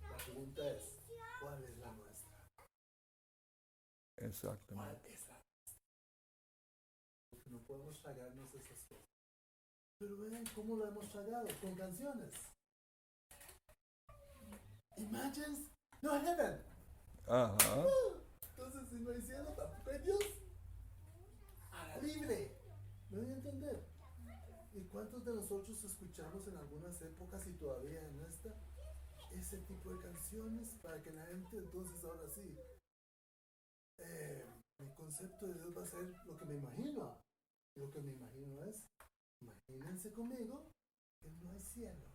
La pregunta es, ¿cuál es la nuestra? Exactamente. ¿Cuál es la nuestra? Porque no podemos tragarnos esas cosas. Pero vean cómo lo hemos tragado, con canciones. Imagines no heaven. Ajá. Entonces, si no hay cielo, tampoco hay Dios. A la libre. ¿Me voy a entender? ¿Y cuántos de nosotros escuchamos en algunas épocas y todavía en esta ese tipo de canciones para que la gente entonces ahora sí mi concepto de Dios va a ser lo que me imagino? Lo que me imagino es, imagínense conmigo que no hay cielo.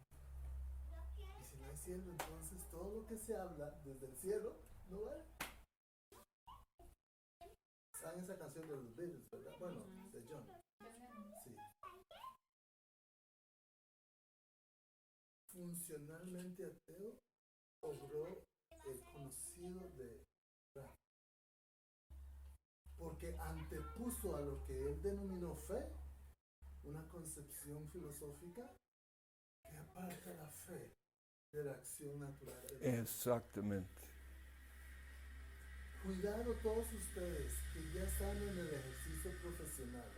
Y si no hay cielo, entonces todo lo que se habla desde el cielo no va. ¿Saben esa canción de los Beatles, verdad? Bueno, de John. Sí. Funcionalmente ateo obró el conocido de Ra, porque antepuso a lo que él denominó fe una concepción filosófica que aparta la fe de la acción natural de Dios. Exactamente. Cuidado todos ustedes que ya están en el ejercicio profesional,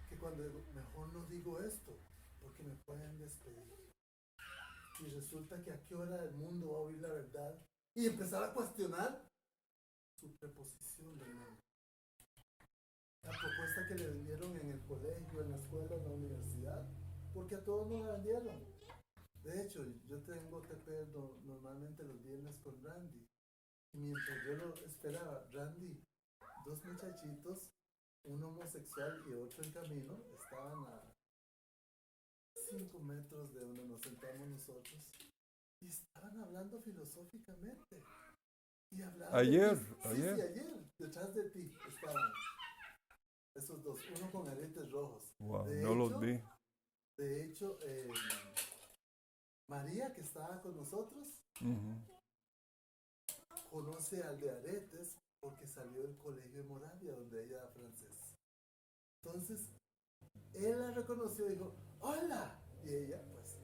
que cuando digo, mejor no digo esto, porque me pueden despedir. Y resulta que a qué hora el mundo va a oír la verdad y empezar a cuestionar su preposición del mundo. La propuesta que le vendieron en el colegio, en la escuela, en la universidad, porque a todos nos la vendieron. De hecho, yo tengo TP normalmente los viernes con Randy. Y mientras yo lo esperaba, Randy, dos muchachitos, uno homosexual y otro en camino, estaban a 5 metros de donde nos sentamos nosotros y estaban hablando filosóficamente. Y hablaban Ayer, Sí, ayer, detrás de ti estaban esos dos, uno con aretes rojos. Wow, De no hecho, los vi. De hecho, María, que estaba con nosotros, Ujú. conoce al de aretes porque salió del colegio de Moravia, donde ella era francés. Entonces, él la reconoció y dijo, ¡hola! Y ella, pues,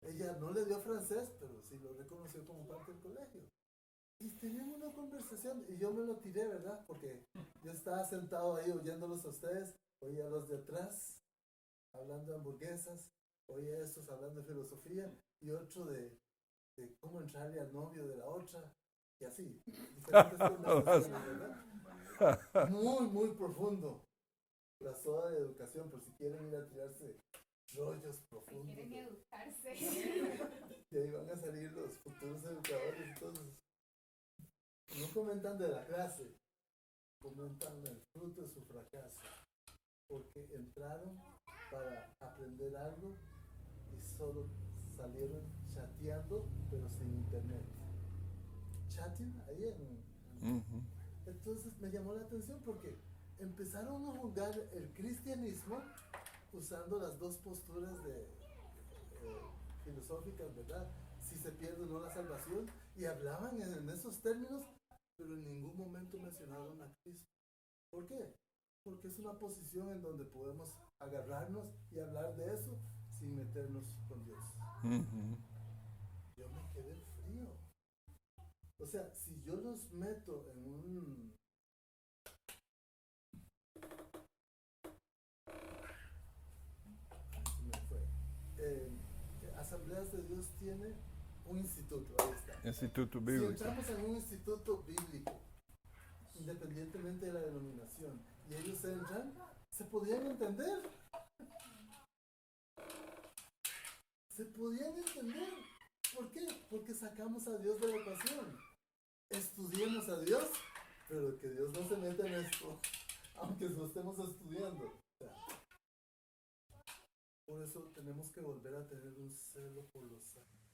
ella no le dio francés, pero sí lo reconoció como parte del colegio. Y teníamos una conversación, y yo me lo tiré, ¿verdad? Porque yo estaba sentado ahí oyéndolos a ustedes, oía a los de atrás, hablando de hamburguesas, oía a estos hablando de filosofía, y otro de cómo entrarle al novio de la otra, y así, diferentes conversaciones, ¿verdad? Muy, muy profundo. La soda de educación, por si quieren ir a tirarse rollos profundos. Quieren educarse. Y ahí van a salir los futuros educadores, entonces. No comentan de la clase, comentan el fruto de su fracaso, porque entraron para aprender algo y solo salieron chateando, pero sin internet. Chatting ahí Ujú. Entonces me llamó la atención porque empezaron a juzgar el cristianismo usando las dos posturas filosóficas, ¿verdad? Si se pierde o no la salvación, y hablaban en esos términos, pero en ningún momento mencionaron a Cristo. ¿Por qué? Porque es una posición en donde podemos agarrarnos y hablar de eso sin meternos con Dios. Ujú. Yo me quedé frío. O sea, si yo los meto en un... Se me fue. Asambleas de Dios tiene un instituto, ahí está. Instituto Si Bíblico. entramos en un instituto bíblico, independientemente de la denominación, y ellos entran, se podían entender. Se podían entender. ¿Por qué? Porque sacamos a Dios de la ecuación. Estudiemos a Dios, pero que Dios no se meta en esto, aunque lo estemos estudiando. O sea, por eso tenemos que volver a tener un celo por los santos.